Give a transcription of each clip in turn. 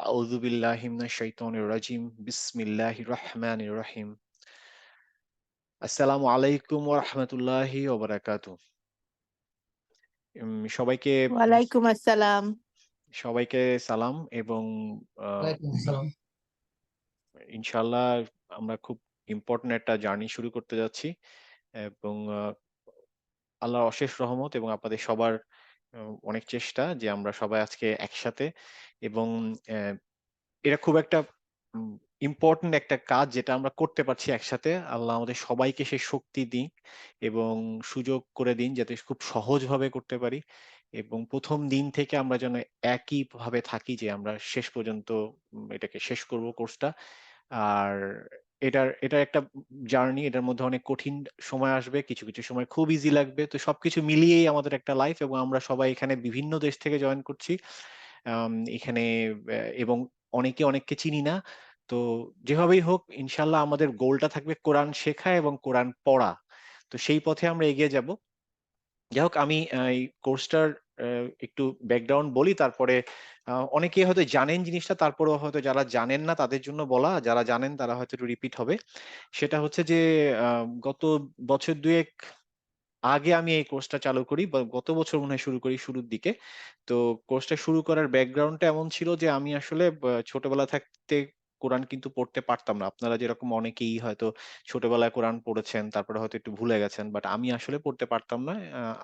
আউযু বিল্লাহি মিনাশ শাইতানির রাজিম। বিসমিল্লাহির রহমানির রহিম। আসসালামু আলাইকুম ওয়া রাহমাতুল্লাহি ওয়া বারাকাতুহু। সবাইকে ওয়ালাইকুম আসসালাম। সবাইকে সালাম এবং আ ওয়ালাইকুম আসসালাম। ইনশাআল্লাহ আমরা খুব ইম্পোর্টেন্ট একটা জার্নি শুরু করতে যাচ্ছি এবং আল্লাহর অশেষ রহমত এবং আপনাদের সবার আ অনেক চেষ্টা যে আমরা সবাই আজকে একসাথে এবং অ্যা এটা খুব একটা উম ইম্পোর্টেন্ট একটা কাজ যেটা আমরা করতে পারছি একসাথে। আল্লাহ আমাদের সবাইকে সেই শক্তি দিন এবং সুযোগ করে দিন যাতে খুব সহজভাবে করতে পারি এবং ১ম দিন থেকে আমরা যেন একইভাবে থাকি যে আমরা শেষ পর্যন্ত এটাকে শেষ করব কোর্সটা। আর এটার একটা জার্নি, এটার মধ্যে অনেক কঠিন সময় আসবে। কিছু সময় খুব ইজি লাগবে। তো সবকিছু মিলিয়েই আমাদের একটা লাইফ এবং আমরা সবাই এখানে বিভিন্ন দেশ থেকে জয়েন করছি। এখানে এবং অনেকে অনেককে চিনি না। তো যেভাবেই হোক ইনশাআল্লাহ আমাদের গোলটা থাকবে কোরআন শেখা এবং কোরআন পড়া। তো সেই পথে আমরা এগিয়ে যাব। যাই হোক আমি এই কোর্সটার আ একটু ব্যাকগ্রাউন্ড বলি তারপরে অনেকেই হয়তো জানেন জিনিসটা তারপরেও হয়তো যারা জানেন না তাদের জন্য বলা, যারা জানেন তারা হয়তো একটু রিপিট হবে। সেটা হচ্ছে যে আ গত বছর ২ এক আগে আমি এই কোর্সটা চালু করি বা গত বছর মনে হয় শুরু করি শুরুর দিকে। তো কোর্সটা শুরু করার ব্যাকগ্রাউন্ডটা এমন ছিল যে আমি আসলে ছোটবেলা থাকতে কোরআন কিন্তু পড়তে পারতাম না। আপনারা যেরকম অনেকেই হয়তো ছোটবেলায় কোরআন পড়েছেন, তারপরে হয়তো একটু ভুলে গেছেন। বাট আমি আসলে পড়তে পারতাম না।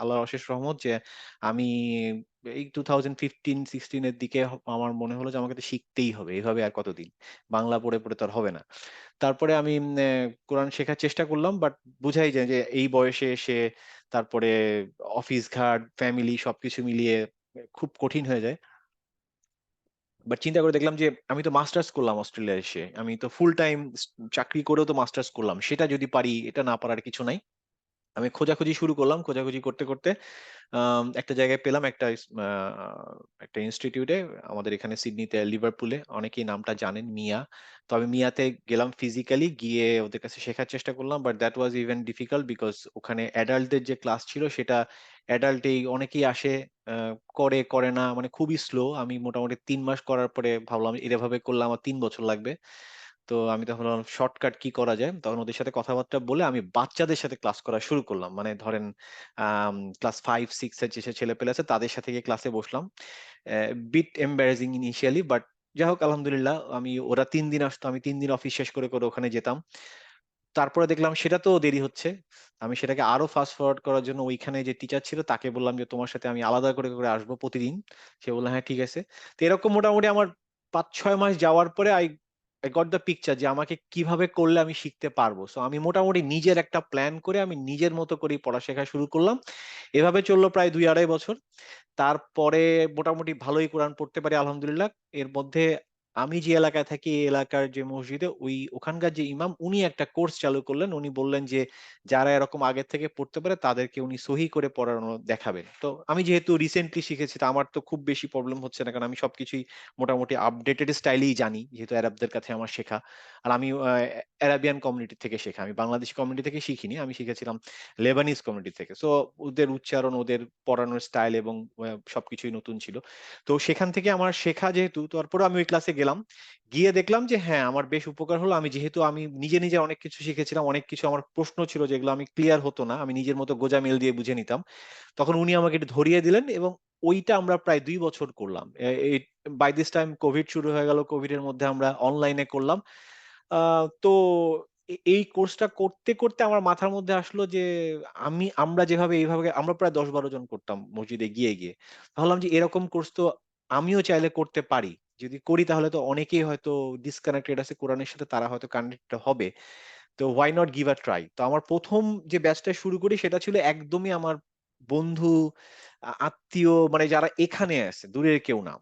আল্লাহর অশেষ রহমত যে আমি এই 2015-16 এর দিকে আমার মনে হলো যে আমাকে তো শিখতেই হবে। এভাবে আর কতদিন? বাংলা পড়ে তো আর হবে না। তারপরে আমি কোরআন শেখার চেষ্টা করলাম। বাট বুঝাই যায় যে এই বয়সে এসে তারপরে অফিস ঘাট, ফ্যামিলি সবকিছু মিলিয়ে খুব কঠিন হয়ে যায়। বাট চিন্তা করে দেখলাম যে আমি তো মাস্টার্স করলাম অস্ট্রেলিয়ায় এসে। আমি তো ফুল টাইম চাকরি করেও তো মাস্টার্স করলাম। সেটা যদি পারি, এটা না পারার কিছু নাই। আমি খোঁজাখুঁজি শুরু করলাম। খোঁজাখুঁজি করতে একটা জায়গায় পেলাম একটা ইনস্টিটিউটে আমাদের এখানে সিডনিতে লিভারপুলে অনেকেই নামটা জানেন মিয়া। তো আমি মিয়াতে গেলাম ফিজিক্যালি গিয়ে ওদের কাছে শেখার চেষ্টা করলাম। But that was even difficult because ওখানে অ্যাডাল্টদের যে ক্লাস ছিল সেটা অ্যাডাল্টেই অনেকেই আসে, আ করে না মানে খুবই স্লো। আমি মোটামুটি ৩ মাস করার পরে ভাবলাম এভাবে করলে আমার ৩ বছর লাগবে। তো আমি তখন ভাবলাম শর্টকাট কি করা যায়? তখন ওদের সাথে কথাবার্তা বলে আমি বাচ্চাদের সাথে ক্লাস করা শুরু করলাম। মানে ধরেন ক্লাস 5-6 এর যেসব ছেলেপেলে আছে তাদের সাথে গিয়ে ক্লাসে বসলাম। বিট এম্বারাসিং ইনিশিয়ালি বাট যাই হোক আলহামদুলিল্লাহ ওরা ৩ দিন আসতো। আমি ৩ দিন অফিস শেষ করে ওখানে যেতাম। তারপরে দেখলাম সেটাতেও দেরি হচ্ছে। আমি সেটাকে আরো ফাস্ট ফরওয়ার্ড করার জন্য ওইখানে যে টিচার ছিল তাকে বললাম যে, "তোমার সাথে আমি আলাদা করে আসবো প্রতিদিন।" সে বলল, "হ্যাঁ, ঠিক আছে।" তো এরকম মোটামুটি আমার ৫-৬ মাস যাওয়ার পরে I got the picture যে আমাকে কিভাবে করলে আমি শিখতে পারবো। সো আমি মোটামুটি নিজের একটা প্ল্যান করে আমি নিজের মতো করেই পড়া শেখা শুরু করলাম। এভাবে চলল প্রায় ২-২.৫ বছর। তারপরে মোটামুটি ভালোই কোরআন পড়তে পারি আলহামদুলিল্লাহ। এর মধ্যে আমি যে এলাকায় থাকি এই এলাকার যে মসজিদে ওখানকার যে ইমাম উনি একটা কোর্স চালু করলেন। উনি বললেন যে যারা এরকম আগের থেকে পড়তে পারে তাদেরকে উনি সহি করে পড়ানো দেখাবেন। তো আমি যেহেতু রিসেন্টলি শিখেছি তো আমার তো খুব বেশি প্রবলেম হচ্ছে না। কারণ আমি সবকিছুই মোটামুটি আপডেটেড স্টাইলেই জানি। যেহেতু আরবদের কাছে আমার শেখা। আর আমি আরাবিয়ান কমিউনিটি থেকে শেখা। আমি বাংলাদেশী কমিউনিটি থেকে শিখিনি। আমি শিখেছিলাম লেবানিজ কমিউনিটি থেকে। সো ওদের উচ্চারণ, ওদের পড়ানোর স্টাইল এবং সবকিছুই নতুন ছিল। তো সেখান থেকে আমার শেখা যেহেতু তারপরেও আমি ওই ক্লাসে গেলাম। গিয়ে দেখলাম যে হ্যাঁ, আমার বেশ উপকার হলো। যেহেতু আমি নিজে অনেক কিছু শিখেছিলাম। অনেক কিছু আমার প্রশ্ন ছিল যেগুলো আমি ক্লিয়ার হতো না। আমি নিজের মতো গোঁজামিল দিয়ে বুঝে নিতাম। তখন উনি আমাকে একটু ধরিয়ে দিলেন এবং ওইটা আমরা প্রায় ২ বছর করলাম। এই বাই দিস টাইম কোভিড শুরু হয়ে গেল। কোভিডের মধ্যে আমরা অনলাইনে করলাম। আ তো এই কোর্সটা করতে আমার মাথার মধ্যে আসলো যে আমরা যেভাবে এইভাবে আমরা প্রায় ১০-১২ জন করতাম মসজিদে গিয়ে। ভাবলাম যে এরকম কোর্স তো আমিও চাইলে করতে পারি। যদি করি তাহলে তো অনেকেই হয়তো ডিসকানেক্টেড আছে কোরআনের সাথে তারা হয়তো কানেক্টেড হবে। তো why not give a try? তো আমার ১ম যে ব্যাচটা শুরু করি সেটা ছিল একদমই আমার বন্ধু, আত্মীয় মানে যারা এখানে আছে, দূরের কেউ না।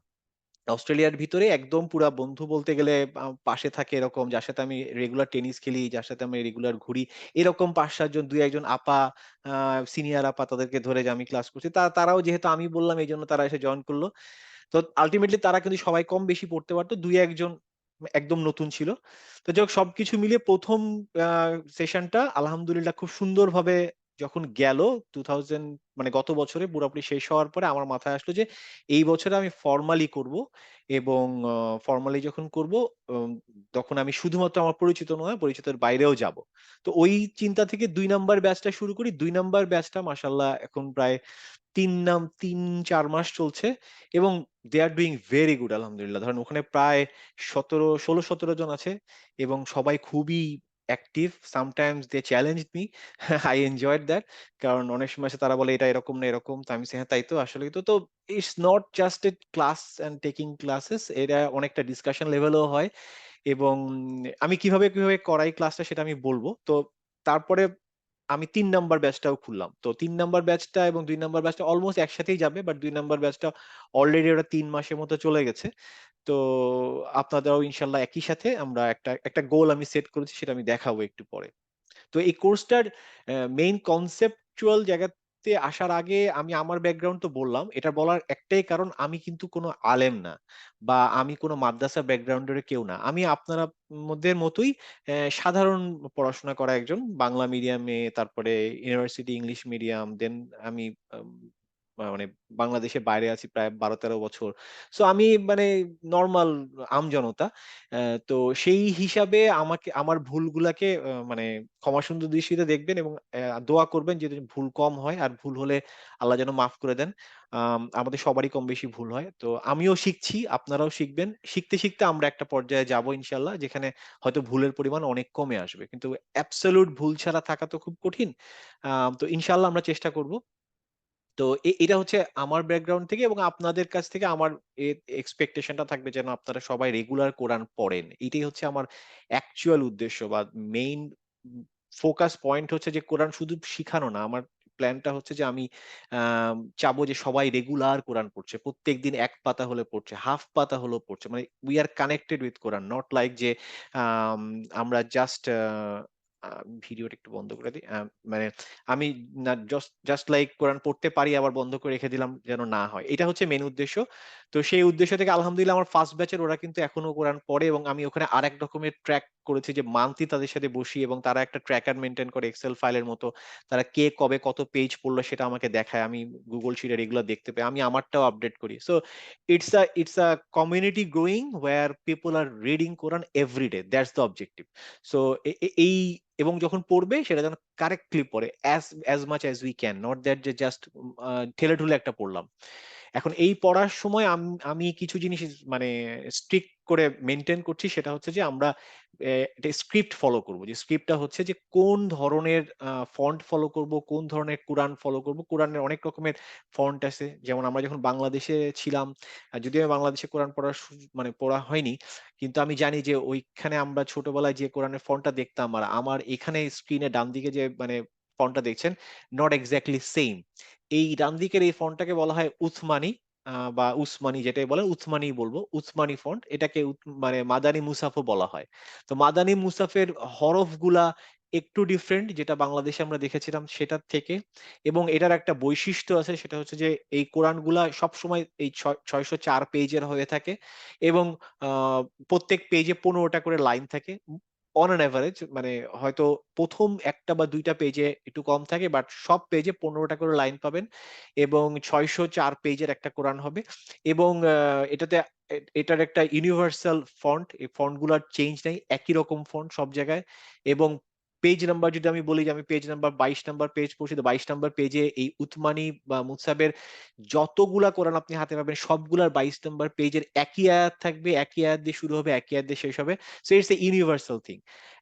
অস্ট্রেলিয়ার ভিতরে একদম পুরা বন্ধু বলতে গেলে পাশে থাকে এরকম যার সাথে আমি রেগুলার টেনিস খেলি, যার সাথে আমি রেগুলার ঘুরি। এরকম ৫-৭ জন ২-১ জন আপা, আ সিনিয়র আপা তাদেরকে ধরে যে আমি ক্লাস করছি। তারাও যেহেতু আমি বললাম এজন্য তারা এসে জয়েন করল। তো আল্টিমেটলি তারা কিন্তু সবাই কম বেশি পড়তে পারত। ২-১ জন একদম নতুন ছিল। তো যাই হোক সবকিছু মিলিয়ে ১ম আ সেশনটা আলহামদুলিল্লাহ খুব সুন্দরভাবে যখন গেল 2000 মানে গত বছরে পুরোপুরি শেষ হওয়ার পরে আমার মাথায় আসলো যে এই বছরে আমি ফরমালি করব এবং ফরমালি যখন করব উম, তখন আমি শুধুমাত্র আমার পরিচিত নয় পরিচিতের বাইরেও যাব। তো ওই চিন্তা থেকে 2 নাম্বার ব্যাচটা শুরু করি। 2 নাম্বার ব্যাচটা মাসাল্লাহ এখন প্রায় 3-4 মাস চলছে এবং দে আর ডুইং ভেরি গুড আলহামদুলিল্লাহ। ধরেন ওখানে প্রায় 16 জন আছে এবং সবাই খুবই active. Sometimes they challenge me, I enjoyed that. কারণ অনেক সময় এসে তারা বলে এটা এরকম না এরকম, তো আমি হ্যাঁ তাই তো আসলেই তো। তো it's not just a class and taking classes, এটা অনেকটা ডিসকাশন লেভেলও হয় এবং আমি কিভাবে কিভাবে করাই ক্লাসটা সেটা আমি বলবো। তো তারপরে আমি 3 নাম্বার ব্যাচটাও খুললাম। তো 3 নাম্বার ব্যাচটা এবং 2 নাম্বার ব্যাচটা অলমোস্ট একসাথেই যাবে, বাট 2 নাম্বার ব্যাচটা অলরেডি ওরা 3 মাসের মতো চলে গেছে। তো আপনাদেরও ইনশাল্লাহ একই সাথে আমরা একটা একটা গোল আমি সেট করেছি, সেটা আমি দেখাবো একটু পরে। তো এই কোর্সটার মেইন কনসেপচুয়াল জায়গাতে আসার আগে আমি আমার ব্যাকগ্রাউন্ড তো বললাম। এটা বলার একটাই কারণ আমি কিন্তু কোনো আলেম না বা আমি কোনো মাদ্রাসা ব্যাকগ্রাউন্ডের কেউ না। আমি আপনারা মধ্যে মতোই সাধারণ পড়াশোনা করা একজন, বাংলা মিডিয়ামে, তারপরে ইউনিভার্সিটি ইংলিশ মিডিয়াম, দেন আমি আম, মানে বাংলাদেশের বাইরে আছি প্রায় 12-13 বছর। সো আমি মানে নর্মাল আমজনতা। তো সেই হিসাবে আমাকে আমার ভুলগুলাকে মানে ক্ষমা সুন্দর দৃষ্টিতে দেখবেন এবং দোয়া করবেন যে ভুল কম হয়, আর ভুল হলে আল্লাহ যেন মাফ করে দেন। আমাদের সবারই কম বেশি ভুল হয়, তো আমিও শিখছি, আপনারাও শিখবেন। শিখতে শিখতে আমরা একটা পর্যায়ে যাব ইনশাল্লাহ, যেখানে হয়তো ভুলের পরিমাণ অনেক কমে আসবে, কিন্তু অ্যাবসলিউট ভুল ছাড়া থাকা তো খুব কঠিন। তো ইনশাল্লাহ আমরা চেষ্টা করব। তো এটা হচ্ছে আমার ব্যাকগ্রাউন্ড থেকে, এবং আপনাদের কাছ থেকে আমার এক্সপেকটেশনটা থাকবে যেন আপনারা সবাই রেগুলার কোরআন পড়েন। এটাই হচ্ছে আমার অ্যাকচুয়াল উদ্দেশ্য বা মেইন ফোকাস পয়েন্ট হচ্ছে যে কোরআন শুধু শিখানো না। আমার প্ল্যানটা হচ্ছে যে আমি চাবো যে সবাই রেগুলার কোরআন পড়ছে, প্রত্যেকদিন 1 পাতা হলে পড়ছে, হাফ পাতা হলেও পড়ছে। মানে we are connected with Quran, not like যে আম, আমরা জাস্ট ভিডিওটা একটু বন্ধ করে দিই। মানে আমি না জাস্ট জাস্ট লাইক কোরআন পড়তে পারি আবার বন্ধ করে রেখে দিলাম, যেন না হয়। এটা হচ্ছে মেন উদ্দেশ্য। তো সেই উদ্দেশ্য থেকে আলহামদুলিল্লাহ আমার ফার্স্ট ব্যাচের ওরা কিন্তু এখনো কোরআন পড়ে, এবং আমি ওখানে আরেক রকমের ট্র্যাক করেছি যে মান্থলি তাদের সাথে বসি এবং তারা একটা ট্র্যাকার মেনটেন করে এক্সেল ফাইলের মতো। তারা কে কবে কত পেজ পড়লো সেটা আমাকে দেখায়, আমি গুগল শিটে রেগুলার দেখতে পাই, আমি আমারটাও আপডেট করি। So it's a community growing where people are reading Quran every day, that's the objective. So এই এবং যখন পড়বে সেটা যেন কারেক্টলি পড়ে, as much as we can, not that যে জাস্ট ঠেলে ঠুলে একটা পড়লাম। এখন এই পড়ার সময় আমি কিছু জিনিস মানে স্ট্রিক্ট করে মেনটেন করছি, সেটা হচ্ছে যে আমরা একটা স্ক্রিপ্ট ফলো করব। যে স্ক্রিপ্টটা হচ্ছে যে কোন ধরনের ফন্ট ফলো করব, কোন ধরনের কোরআন ফলো করব। কোরআনের অনেক রকমের ফন্ট আছে, যেমন আমরা যখন বাংলাদেশে ছিলাম, যদিও আমি বাংলাদেশে কোরআন পড়ার মানে পড়া হয়নি, কিন্তু আমি জানি যে ওইখানে আমরা ছোটবেলায় যে কোরআনের ফন্টটা দেখতাম আর আমার এখানে স্ক্রিনে ডান দিকে যে মানে ফন্টটা দেখছেন, নট এক্স্যাক্টলি সেম। এই ডান দিকের এই ফন্টটাকে বলা হয় উথমানি বা উসমানি, যেটাই বলেন উথমানি বলবো, উথমানি ফন্ট। এটাকে মানে মাদানি মুসাফও বলা হয়। তো মাদানি মুসাফের হরফগুলা একটু ডিফারেন্ট, যেটা বাংলাদেশে আমরা দেখেছিলাম সেটার থেকে। এবং এটার একটা বৈশিষ্ট্য আছে, সেটা হচ্ছে যে এই কোরআনগুলা সবসময় এই 604 পেজের হয়ে থাকে এবং আহ, প্রত্যেক পেজে 15টা করে লাইন থাকে অন অ্যান এভারেজ। মানে হয়তো প্রথম একটা বা দুইটা পেজে একটু কম থাকে, বাট সব পেজে 15টা করে লাইন পাবেন এবং 604 পেজের একটা কোরআন হবে। এবং এটার একটা ইউনিভার্সাল ফন্ট, এই ফন্ট গুলার চেঞ্জ নেই, একই রকম ফন্ট সব জায়গায়। এবং পেজ নাম্বার যদি আমি বলি যে আমি পেজ নাম্বার 22 নাম্বার পেজ পড়ছি, তো 22 নাম্বার পেজে এই উথমানি বা মুসাবের যতগুলা কোরআন আপনি হাতে পাবেন সবগুলার 22 নাম্বার পেজের একই আয়াত থাকবে, একই আয়াত দিয়ে শুরু হবে, একই আয়াত দিয়ে শেষ হবে। So it's A universal thing.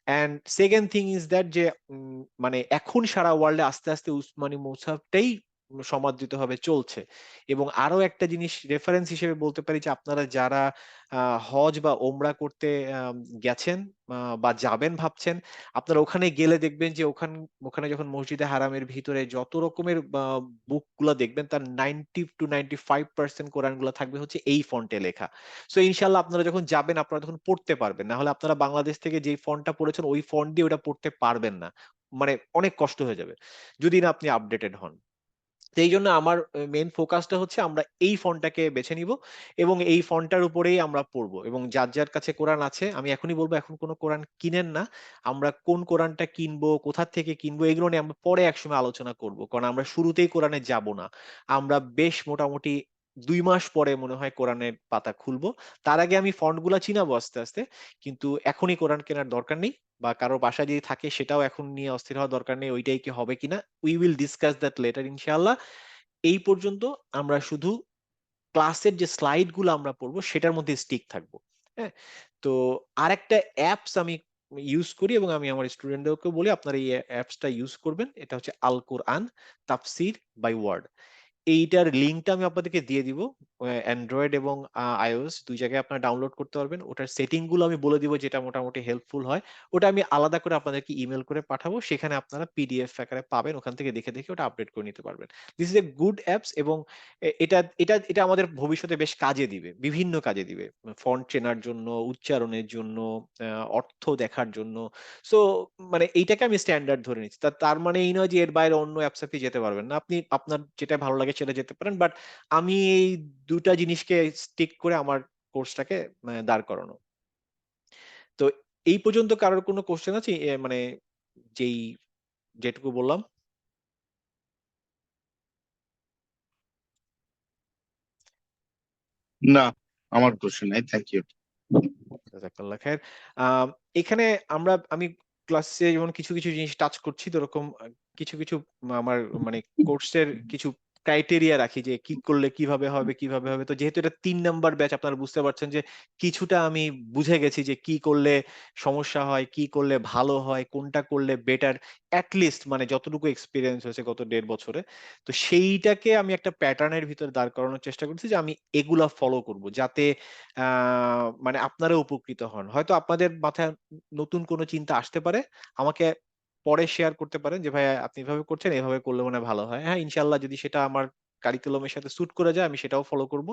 And second thing is that যে মানে এখন সারা ওয়ার্ল্ডে আস্তে আস্তে উসমানী মুসাফটাই সমাদৃত ভাবে চলছে। এবং আরো একটা জিনিস রেফারেন্স হিসেবে বলতে পারি যে আপনারা যারা হজ বা ওমরা করতে গেছেন বা যাবেন ভাবছেন, আপনারা ওখানে গেলে দেখবেন যে ওখানে যখন মসজিদে হারামের ভিতরে যত রকমের বুক গুলা দেখবেন, তার 90 to 95% কোরআন গুলা থাকবে হচ্ছে এই ফন্টে লেখা। সো ইনশাল্লাহ আপনারা যখন যাবেন আপনারা তখন পড়তে পারবেন, না হলে আপনারা বাংলাদেশ থেকে যেই ফন্টটা পড়েছেন ওই ফন্ট দিয়ে ওটা পড়তে পারবেন না, মানে অনেক কষ্ট হয়ে যাবে যদি না আপনি আপডেটেড হন। তো এই জন্য আমার মেইন ফোকাসটা হচ্ছে আমরা এই ফন্টটাকে বেছে নিব এবং এই ফন্টটার উপরেই আমরা পড়বো, এবং যার যার কাছে কোরআন আছে আমি এখনই বলবো এখন কোনো কোরআন কিনেন না। আমরা কোন কোরআনটা কিনবো, কোথা থেকে কিনবো, এগুলো নিয়ে আমরা পরে একসময় আলোচনা করব, কারণ আমরা শুরুতেই কোরআনে যাব না। আমরা বেশ মোটামুটি 2 মাস পরে মনে হয় কোরআনের পাতা খুলবো। তার আগে আমি ফন্টগুলা চিনাবো আস্তে আস্তে, কিন্তু এখনই কোরআন কেনার দরকার নেই, বা কারো বাসায় যদি থাকে সেটাও এখন নিয়ে অস্থির হওয়ার দরকার নেই, ওইটাই কি হবে কিনা। We will discuss that letter ইনশাআল্লাহ। এই পর্যন্ত আমরা শুধু ক্লাসের যে স্লাইড গুলো আমরা পড়বো সেটার মধ্যে স্টিক থাকবো। হ্যাঁ, তো আরেকটা অ্যাপস আমি ইউজ করি এবং আমি আমার স্টুডেন্টদেরকে বলি আপনারা এই অ্যাপসটা ইউজ করবেন। এটা হচ্ছে আল কোরআন তাফসির বাই ওয়ার্ড। এইটার লিঙ্কটা আমি আপনাদেরকে দিয়ে দিব। অ্যান্ড্রয়েড এবং আইওএস দুই জায়গায় আপনারা ডাউনলোড করতে পারবেন। ওটার সেটিং গুলো আমি বলে দিব যেটা মোটামুটি হেল্পফুল হয়। ওটা আমি আলাদা করে আপনাদেরকে ইমেল করে পাঠাবো, সেখানে আপনারা পিডিএফ আকারে পাবেন, ওখান থেকে দেখে দেখে ওটা আপডেট করে নিতে পারবেন। This is a good apps, এবং এটা আমাদের ভবিষ্যতে বেশ কাজে দিবে, বিভিন্ন কাজে দিবে। ফন্ট চেনার জন্য, উচ্চারণের জন্য, অর্থ দেখার জন্য। সো মানে এইটাকে আমি স্ট্যান্ডার্ড ধরে নিচ্ছি। তার মানে এই নয় যে এর বাইরে অন্য অ্যাপস আপনি যেতে পারবেন না। আপনি আপনার যেটা ভালো লাগে সেটা যেতে পারেন, বাট আমি এই দুটা জিনিসকে স্টিক করে আমার কোর্সটাকে দাঁড় করানো। তো এই পর্যন্ত কারোর কোনো কোশ্চেন আছে? মানে যেই যেটুকু বললাম। না, আমার কোশ্চেন নাই, থ্যাংক ইউ। জাযাকাল্লাহ খাইর। আম এখানে আমি ক্লাসে যেমন কিছু, কিছু জিনিস টাচ করছি, তো ওরকম কিছু, কিছু আমার মানে কোর্সের কিছু ক্রাইটেরিয়া রাখি যে কি করলে কিভাবে হবে, কিভাবে হবে। তো যেহেতু এটা ৩ নাম্বার ব্যাচ, আপনারা বুঝতে পারছেন যে কিছুটা আমি বুঝে গেছি যে কি করলে সমস্যা হয়, কি করলে ভালো হয়, কোনটা করলে বেটার। এট লিস্ট মানে যতটুকু এক্সপেরিয়েন্স হয়েছে গত ১.৫ বছরে। তো সেইটাকে আমি একটা প্যাটার্নের ভিতরে দাঁড় করানোর চেষ্টা করছি যে আমি এগুলা ফলো করব। যাতে আ মানে আপনারা উপকৃত হন। হয়তো আপনাদের মাথায় নতুন কোনো চিন্তা আসতে পারে। আমাকে পরে শেয়ার করতে পারেন যে, "ভাইয়া আপনি এভাবে করছেন, এভাবে করলে মনে হয় ভালো হয়।" হ্যাঁ, ইনশাআল্লাহ যদি সেটা আমার কারিকুলাম এর সাথে স্যুট করে যায় আমি সেটাও ফলো করব।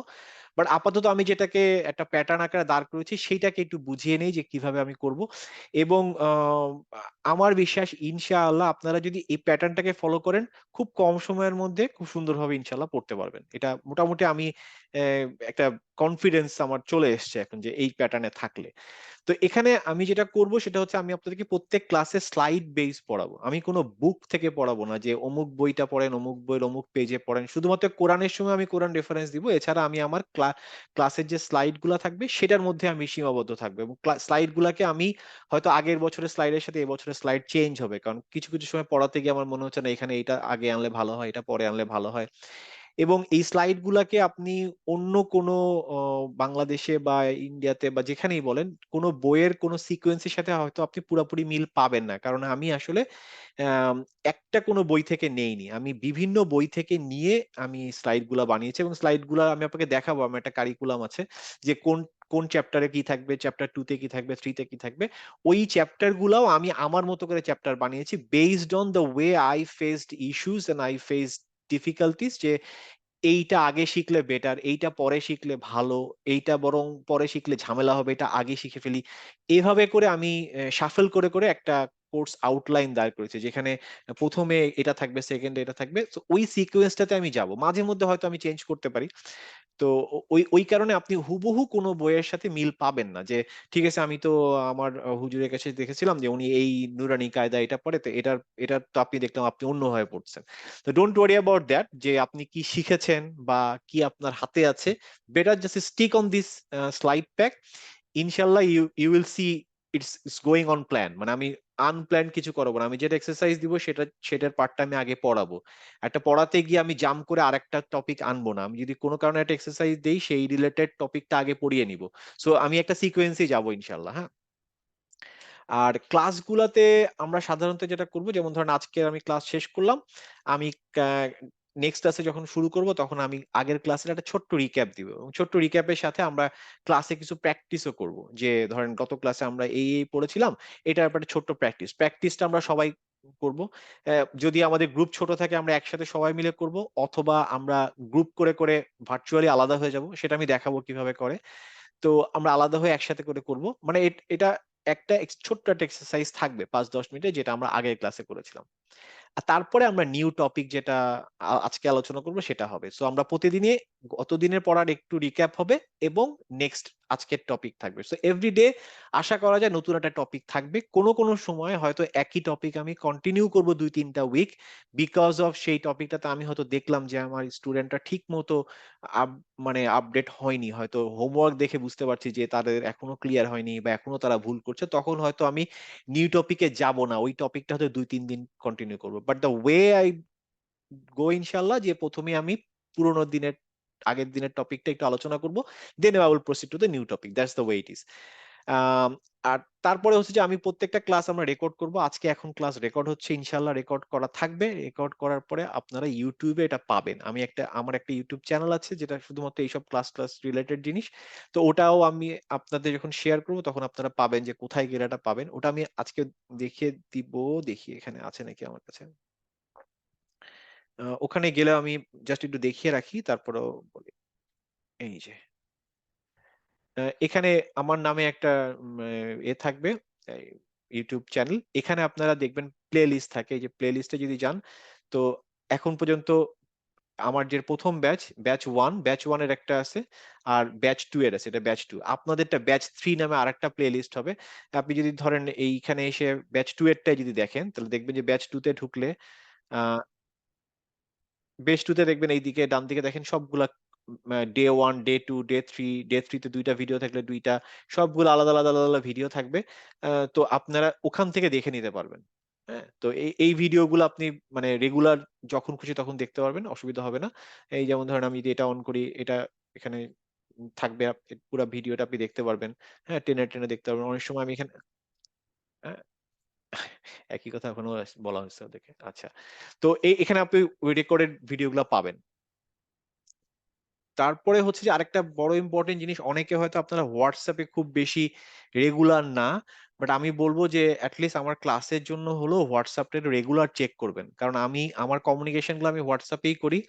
বাট আপাতত আমি যেটাকে একটা প্যাটার্ন আকারে দাঁড় করেছি সেইটাকে একটু বুঝিয়ে নেই যে কিভাবে আমি করব। এবং আমার বিশ্বাস ইনশাআল্লাহ আপনারা যদি এই প্যাটার্নটাকে ফলো করেন, খুব কম সময়ের মধ্যে খুব সুন্দরভাবে ইনশাআল্লাহ পড়তে পারবেন। এটা মোটামুটি আমি একটা কনফিডেন্স আমার চলে এসছে এখন যে এই প্যাটার্নে থাকলে। তো এখানে আমি যেটা করব সেটা হচ্ছে আমি আপনাদেরকে প্রত্যেক ক্লাসে স্লাইড বেস পড়াবো। আমি কোনো বুক থেকে পড়াবো না যে অমুক বইটা পড়েন, অমুক বইয়ের অমুক পেজে পড়েন। শুধুমাত্র কোরআনের সময় আমি কোরআন রেফারেন্স দিব। এছাড়া আমি আমার ক্লাসের যে স্লাইড গুলা থাকবে সেটার মধ্যে আমি সীমাবদ্ধ থাকবো, এবং স্লাইড গুলাকে আমি হয়তো আগের বছরের স্লাইডের সাথে এবছরের স্লাইড চেঞ্জ হবে। কারণ কিছু, কিছু সময় পড়াতে গিয়ে আমার মনে হচ্ছে না এখানে এটা আগে আনলে ভালো হয়, এটা পরে আনলে ভালো হয়। এবং এই স্লাইড গুলাকে আপনি অন্য কোনো অ বাংলাদেশে বা ইন্ডিয়াতে বা যেখানেই বলেন, কোনো বইয়ের কোনো সিকোয়েন্সের সাথে হয়তো আপনি পুরাপুরি মিল পাবেন না। কারণ আমি আসলে অ্যাম একটা কোনো বই থেকে নেইনি। আমি বিভিন্ন বই থেকে নিয়ে আমি স্লাইড গুলা বানিয়েছি, এবং স্লাইড গুলা আমি আপনাকে দেখাবো। আমার একটা কারিকুলাম আছে যে কোন চ্যাপ্টারে কি থাকবে, চ্যাপ্টার 2 তে কি থাকবে, 3 তে কি থাকবে। ওই চ্যাপ্টার গুলাও আমি আমার মতো করে চ্যাপ্টার বানিয়েছি based on the way I faced issues and I faced difficulties, যে এইটা আগে শিখলে বেটার, এইটা পরে শিখলে ভালো, এইটা বরং পরে শিখলে ঝামেলা হবে, এটা আগে শিখে ফেলি। এভাবে করে আমি শাফল করে, করে একটা কোর্স আউটলাইন দাঁড় করেছি। যেখানে ১ম এ এটা থাকবে, 2nd এ এটা থাকবে। সো ওই সিকোয়েন্সটাতে আমি যাব। মাঝে মধ্যে হয়তো আমি চেঞ্জ করতে পারি। তো ওই কারণে আপনি হুবহু কোনো বইয়ের সাথে মিল পাবেন না। যে ঠিক আছে, আমি তো আমার হুজুরের কাছে দেখেছিলাম যে উনি এই নুরানী কায়দা এটা পড়ে, তো এটা তো আপনি দেখলাম আপনি অন্যভাবে পড়ছেন। তো ডোন্ট ওয়ারি অ্যাবাউট দ্যাট, যে আপনি কি শিখেছেন বা কি আপনার হাতে আছে। Better just stick on this slide pack. ইনশাআল্লাহ you will see it's going on plan. মানে আমি আনপ্ল্যান্ড কিছু করাবো না। আমি যেটা এক্সারসাইজ দিব সেটার পার্টটা আমি আগে পড়াবো। একটা পড়াতে গিয়ে আমি জাম্প করে আরেকটা টপিক আনবো না। আমি যদি কোনো কারণে একটা এক্সারসাইজ দেই সেই রিলেটেড টপিকটা আগে পড়িয়ে নিব। সো আমি একটা সিকোয়েন্সেই যাবো ইনশাআল্লাহ। হ্যাঁ? আর ক্লাসগুলাতে আমরা সাধারণত যেটা করব, যেমন ধরেন আজকে আমি ক্লাস শেষ করলাম। আমি ক্যা নেক্সট ক্লাসে যখন শুরু করব তখন আমি আগের ক্লাসের একটা ছোট্ট রিক্যাপ দিব। এবং ছোট্ট রিক্যাপের সাথে আমরা ক্লাসে কিছু প্র্যাকটিসও করব। যে ধরেন গত ক্লাসে আমরা এই পড়েছিলাম, এটার ব্যাপারে ছোট্ট প্র্যাকটিস। প্র্যাকটিসটা আমরা সবাই করব। যদি আমাদের গ্রুপ ছোট থাকে আমরা একসাথে সবাই মিলে করব, অথবা আমরা গ্রুপ করে, করে ভার্চুয়ালি আলাদা হয়ে যাব। সেটা আমি দেখাবো কিভাবে করে। তো আমরা আলাদা হয়ে একসাথে করে করব। মানে এটা একটা ছোট্ট একটা এক্সারসাইজ থাকবে ৫-১০ মিনিটের, যেটা আমরা আগের ক্লাসে করেছিলাম। আর তারপরে আমরা নিউ টপিক যেটা আজকে আলোচনা করব সেটা হবে। সো আমরা প্রতিদিনই গত দিনের পড়ার একটু রিক্যাপ হবে এবং নেক্সট আজকের টপিক থাকবে। সো এভরিডে আশা করা যায় নতুন একটা টপিক থাকবে। কোনো কোনো সময় হয়তো একই টপিক আমি কন্টিনিউ করব ২-৩টা উইক, বিকজ অফ সেই টপিকটাতে আমি হয়তো দেখলাম যে আমার স্টুডেন্টরা ঠিক মতো মানে আপডেট হয়নি, হয়তো হোমওয়ার্ক দেখে বুঝতে পারছি যে তাদের এখনো ক্লিয়ার হয়নি বা এখনো তারা ভুল করছে, তখন হয়তো আমি নিউ টপিকে যাব না, ওই টপিকটা হয়তো ২-৩ দিন কন্টিনিউ করবো। But the way I go ইনশাল্লাহ, যে প্রথমে আমি পুরোনো দিনের আগের দিনের টপিকটা একটু আলোচনা করব, then I will proceed to the new topic. That's the way it is. আর তারপরে হচ্ছে যে আমি প্রত্যেকটা ক্লাস আমরা রেকর্ড করব। আজকে এখন ক্লাস রেকর্ড হচ্ছে, ইনশাল্লাহ রেকর্ড করা থাকবে। রেকর্ড করার পরে আপনারা ইউটিউবে এটা পাবেন। আমার একটা ইউটিউব চ্যানেল আছে যেটা শুধুমাত্র এইসব ক্লাস ক্লাস রিলেটেড জিনিস। তো ওটাও আমি আপনাদের যখন শেয়ার করব তখন আপনারা পাবেন যে কোথায় গেলে এটা পাবেন। ওটা আমি আজকে দেখিয়ে দিব। দেখি এখানে আছে নাকি আমার কাছে। ওখানে গেলে আমি জাস্ট একটু দেখিয়ে রাখি, তারপরেও বলি। এই যে এখানে আমার নামে একটা থাকবে, ইউটিউব চ্যানেল। এখানে আপনারা দেখবেন প্লে লিস্ট থাকে। এই যে প্লে লিস্টে যদি যান, তো এখন পর্যন্ত আমার যে প্রথম ব্যাচ, ব্যাচ ওয়ান এর একটা আছে, আর ব্যাচ 2 এর আছে, এটা ব্যাচ 2। আপনাদেরটা ব্যাচ 3 নামে আরেকটা প্লে লিস্ট হবে। আপনি যদি ধরেন এইখানে এসে ব্যাচ 2 এরটাই যদি দেখেন, তাহলে দেখবেন যে ব্যাচ 2 তে ঢুকলে আহ বেস 2 তে দেখবেন এইদিকে ডান দিকে দেখেন সবগুলা ডে 1, ডে 2, ডে 3 তে 2টা ভিডিও থাকলে 2টা, সবগুলো আলাদা আলাদা আলাদা আলাদা ভিডিও থাকবে। তো আপনারা ওখান থেকে দেখে নিতে পারবেন। হ্যাঁ, তো এই ভিডিওগুলো আপনি মানে রেগুলার যখন খুশি তখন দেখতে পারবেন, অসুবিধা হবে না। এই যেমন ধরেন আমি যদি এটা অন করি, এটা এখানে থাকবে, পুরো ভিডিওটা আপনি দেখতে পারবেন। হ্যাঁ, টেনে টেনে দেখতে পারবেন। অনেক সময় আমি এখানে হ্যাঁ, একই কথা এখনো বলা হয়েছে ওদেরকে। আচ্ছা, তো এখানে আপনি ওই রেকর্ডেড ভিডিওগুলো পাবেন। তারপরে হচ্ছে যে আরেকটা বড় ইম্পর্টেন্ট জিনিস, অনেকে হয়তো আপনারা হোয়াটসঅ্যাপে খুব বেশি রেগুলার না, বাট আমি বলবো যে অ্যাটলিস্ট আমার ক্লাসের জন্য হলেও হোয়াটসঅ্যাপটা রেগুলার চেক করবেন, কারণ আমার কমিউনিকেশন গুলো আমি হোয়াটসঅ্যাপেই করি।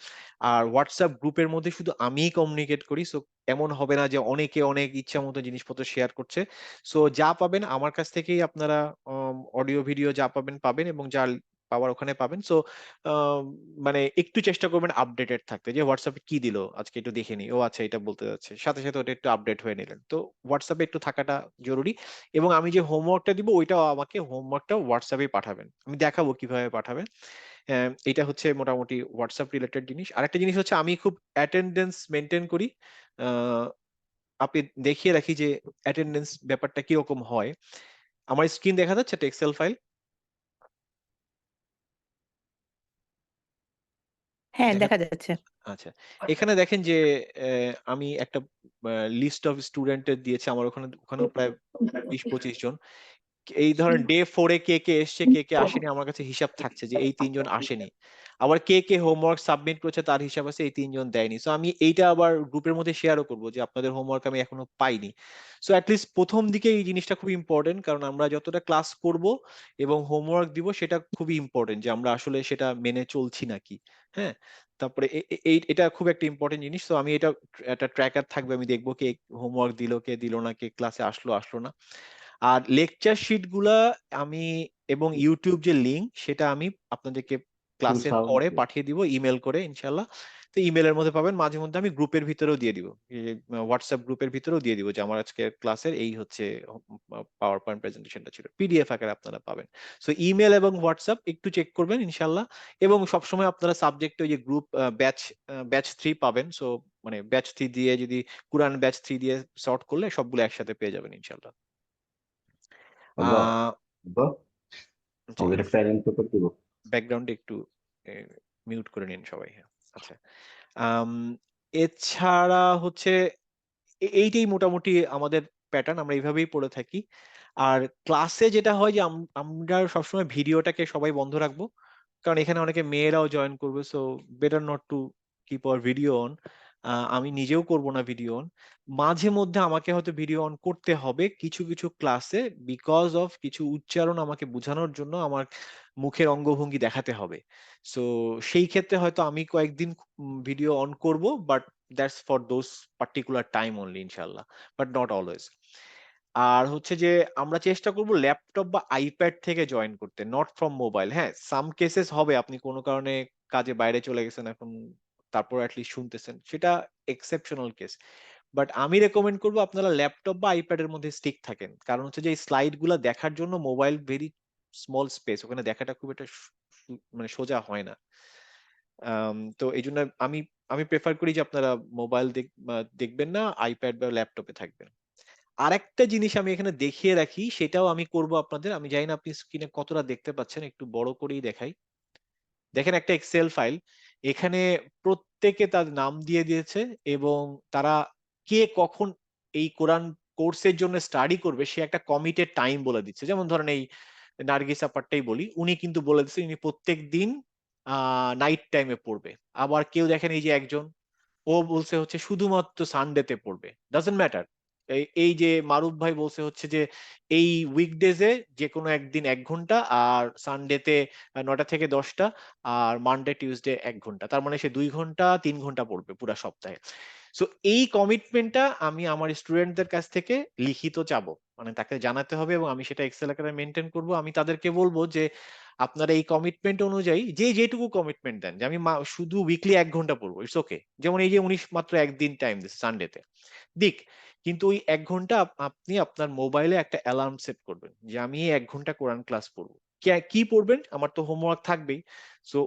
আর হোয়াটসঅ্যাপ গ্রুপের মধ্যে শুধু আমিই কমিউনিকেট করি। সো এমন হবে না যে অনেকে অনেক ইচ্ছা মতো জিনিসপত্র শেয়ার করছে। সো যা পাবেন আমার কাছ থেকেই আপনারা অডিও ভিডিও যা পাবেন পাবেন, এবং যা পাওয়ার ওখানে পাবেন। সো আহ, মানে একটু চেষ্টা করবেন আপডেটেড থাকতে, যে হোয়াটসঅ্যাপে কি দিলো আজকে একটু দেখে নি, ও আচ্ছা এটা বলতে যাচ্ছে, সাথে সাথে ওটা একটু আপডেট হয়ে নিলেন। তো হোয়াটসঅ্যাপে একটু থাকাটা জরুরি। এবং আমি যে হোমওয়ার্কটা দিব ওইটাও আমাকে হোমওয়ার্কটা হোয়াটসঅ্যাপে পাঠাবেন, আমি দেখাবো কিভাবে পাঠাবেন। এটা হচ্ছে মোটামুটি হোয়াটসঅ্যাপ রিলেটেড জিনিস। আরেকটা জিনিস হচ্ছে আমি খুব অ্যাটেন্ডেন্স মেনটেন করি। আহ, আপনি দেখিয়ে রাখি যে অ্যাটেন্ডেন্স ব্যাপারটা কিরকম হয়। আমার স্ক্রিন দেখা যাচ্ছে একটা এক্সেল ফাইল হ্যাঁ, দেখা। দেখা যাচ্ছে। আচ্ছা, এখানে দেখেন যে আমি একটা লিস্ট অফ স্টুডেন্টের দিয়েছি আমার ওখানে, ওখানেও প্রায় 20-25 জন। এই ধরেন ডে 4-এ কে কে এসছে কে কে আসেনি আমার কাছে হিসাব থাকছে যে এই 3 জন আসেনি। আবার কে কে হোমওয়ার্ক সাবমিট করেছে তার হিসাব আছে, এই 3 জন দেয়নি। সো আমি এইটা আবার গ্রুপের মধ্যে শেয়ারও করবো যে আপনাদের হোমওয়ার্ক আমি এখনো পাইনি। সো অ্যাটলিস্ট প্রথম দিকে এই জিনিসটা খুব ইম্পর্টেন্ট, কারণ আমরা যতটা ক্লাস করব এবং হোমওয়ার্ক দিব সেটা খুবই ইম্পর্টেন্ট, যে আমরা আসলে সেটা মেনে চলছি নাকি। হ্যাঁ, তারপরে এটা খুব একটা ইম্পর্টেন্ট জিনিস। তো আমি এটা একটা ট্র্যাকার থাকবে, আমি দেখবো কে হোমওয়ার্ক দিল কে দিল না, কে ক্লাসে আসলো আসলো না। আর লেকচার শিট গুলা আমি, এবং ইউটিউব যে লিংক সেটা আমি আপনাদেরকে ক্লাসের পরে পাঠিয়ে দিব ইমেল করে ইনশাল্লাহ। তো ইমেলের মধ্যে পাবেন, মাঝে মধ্যে আমি গ্রুপের ভিতরেও দিয়ে দিব, হোয়াটসঅ্যাপ গ্রুপের ভিতরেও দিয়ে দিব যে আমার আজকে ক্লাসের এই হচ্ছে পাওয়ার পয়েন্ট প্রেজেন্টেশনটা ছিল, পিডিএফ আকারে আপনারা পাবেন। সো ইমেল এবং হোয়াটসঅ্যাপ একটু চেক করবেন ইনশাল্লাহ। এবং সবসময় আপনারা সাবজেক্টে ওই যে গ্রুপ ব্যাচ ব্যাচ 3 পাবেন। সো মানে ব্যাচ 3 দিয়ে যদি কুরআন ব্যাচ 3 দিয়ে সর্ট করলে সবগুলো একসাথে পেয়ে যাবেন ইনশাল্লাহ। আল্লাহ, আহ আব্বা, জি, আমাদের একটা অ্যারেঞ্জ পেপার দিব। ব্যাকগ্রাউন্ডে একটু মিউট করে নিন সবাই। হ্যাঁ, আচ্ছা। আম, এছাড়া হচ্ছে এইটাই মোটামুটি আমাদের প্যাটার্ন, আমরা এইভাবেই পড়ে থাকি। আর ক্লাসে যেটা হয় যে আমরা সবসময় ভিডিওটাকে সবাই বন্ধ রাখবো, কারণ এখানে অনেকে মেয়েরাও জয়েন করবে। So better not to keep our video on. আমি নিজেও করব না ভিডিও অন। মাঝে মধ্যে আমাকে হয়তো ভিডিও অন করতে হবে কিছু কিছু ক্লাসে, বিকজ অফ কিছু উচ্চারণ আমাকে বোঝানোর জন্য আমার মুখের অঙ্গভঙ্গি দেখাতে হবে। সো সেই ক্ষেত্রে হয়তো আমি কয়েকদিন ভিডিও অন করব, but that's for those particular time only ইনশাল্লাহ, বাট নট অলওয়েজ। আর হচ্ছে যে আমরা চেষ্টা করব ল্যাপটপ বা আইপ্যাড থেকে জয়েন করতে, নট ফ্রম মোবাইল। হ্যাঁ, সাম কেসেস হবে আপনি কোন কারণে কাজে বাইরে চলে গেছেন এখন, তারপর এট লিস্ট শুনতেছেন। সেটা এক্সেপশনাল কেস। বাট আমি রেকমেন্ড করব আপনারা ল্যাপটপ বা আইপ্যাড এর মধ্যে স্টিক থাকেন। কারণ হচ্ছে যে এই স্লাইড গুলা দেখার জন্য মোবাইল ভেরি স্মল স্পেস। ওখানে দেখাটা খুব একটা মানে সোজা হয় না। তো এইজন্য আমি আমি প্রেফার করি যে আপনারা মোবাইল দেখবেন না, আইপ্যাড বা ল্যাপটপে থাকবেন। আরেকটা জিনিস আমি এখানে দেখিয়ে রাখি, সেটাও আমি করব আপনাদের। আমি জানি না আপনি স্ক্রিনে কতটা দেখতে পাচ্ছেন, একটু বড় করেই দেখাই। দেখেন একটা এক্সেল ফাইল। এখানে প্রত্যেকে তার নাম দিয়ে দিয়েছে এবং তারা কে কখন এই কোরআন কোর্সের জন্য স্টাডি করবে সে একটা কমিটেড টাইম বলে দিচ্ছে। যেমন ধরেন এই নার্গিস আপারটাই বলি, উনি কিন্তু বলে দিচ্ছেন উনি প্রত্যেকদিন নাইট টাইমে পড়বে। আবার কেউ দেখেন এই যে একজন, ও বলছে হচ্ছে শুধুমাত্র সানডেতে পড়বে। Doesn't matter. এই যে মারুফ ভাই বলছে হচ্ছে যে এই উইকডেজে যেকোনো একদিন ১ ঘন্টা, আর সানডেতে ৯টা থেকে ১০টা, আর মানডে টিউসডে ১ ঘন্টা। তার মানে সে ২ ঘন্টা ৩ ঘন্টা পড়বে পুরা সপ্তাহে। সো এই কমিটমেন্টটা আমি আমার স্টুডেন্টদের কাছ থেকে লিখিত চাবো। মানে তাকে জানাতে হবে এবং আমি সেটা এক্সেল আকারে মেইনটেইন করব। আমি তাদেরকে বলবো যে আপনারা এই কমিটমেন্ট অনুযায়ী যে যেটুকু কমিটমেন্ট দেন, যে আমি শুধু উইকলি ১ ঘন্টা পড়বো, ইটস ওকে। যেমন এই যে উনি মাত্র একদিন টাইম দিচ্ছে সানডেতে, দিক। কিন্তু ওই ১ ঘন্টা আপনি আপনার মোবাইলে একটা অ্যালার্ম সেট করবেন যে আমি এই ১ ঘন্টা কোরআন ক্লাস পড়বো। কি পড়বেন? আমার তো হোমওয়ার্ক থাকবেই। সো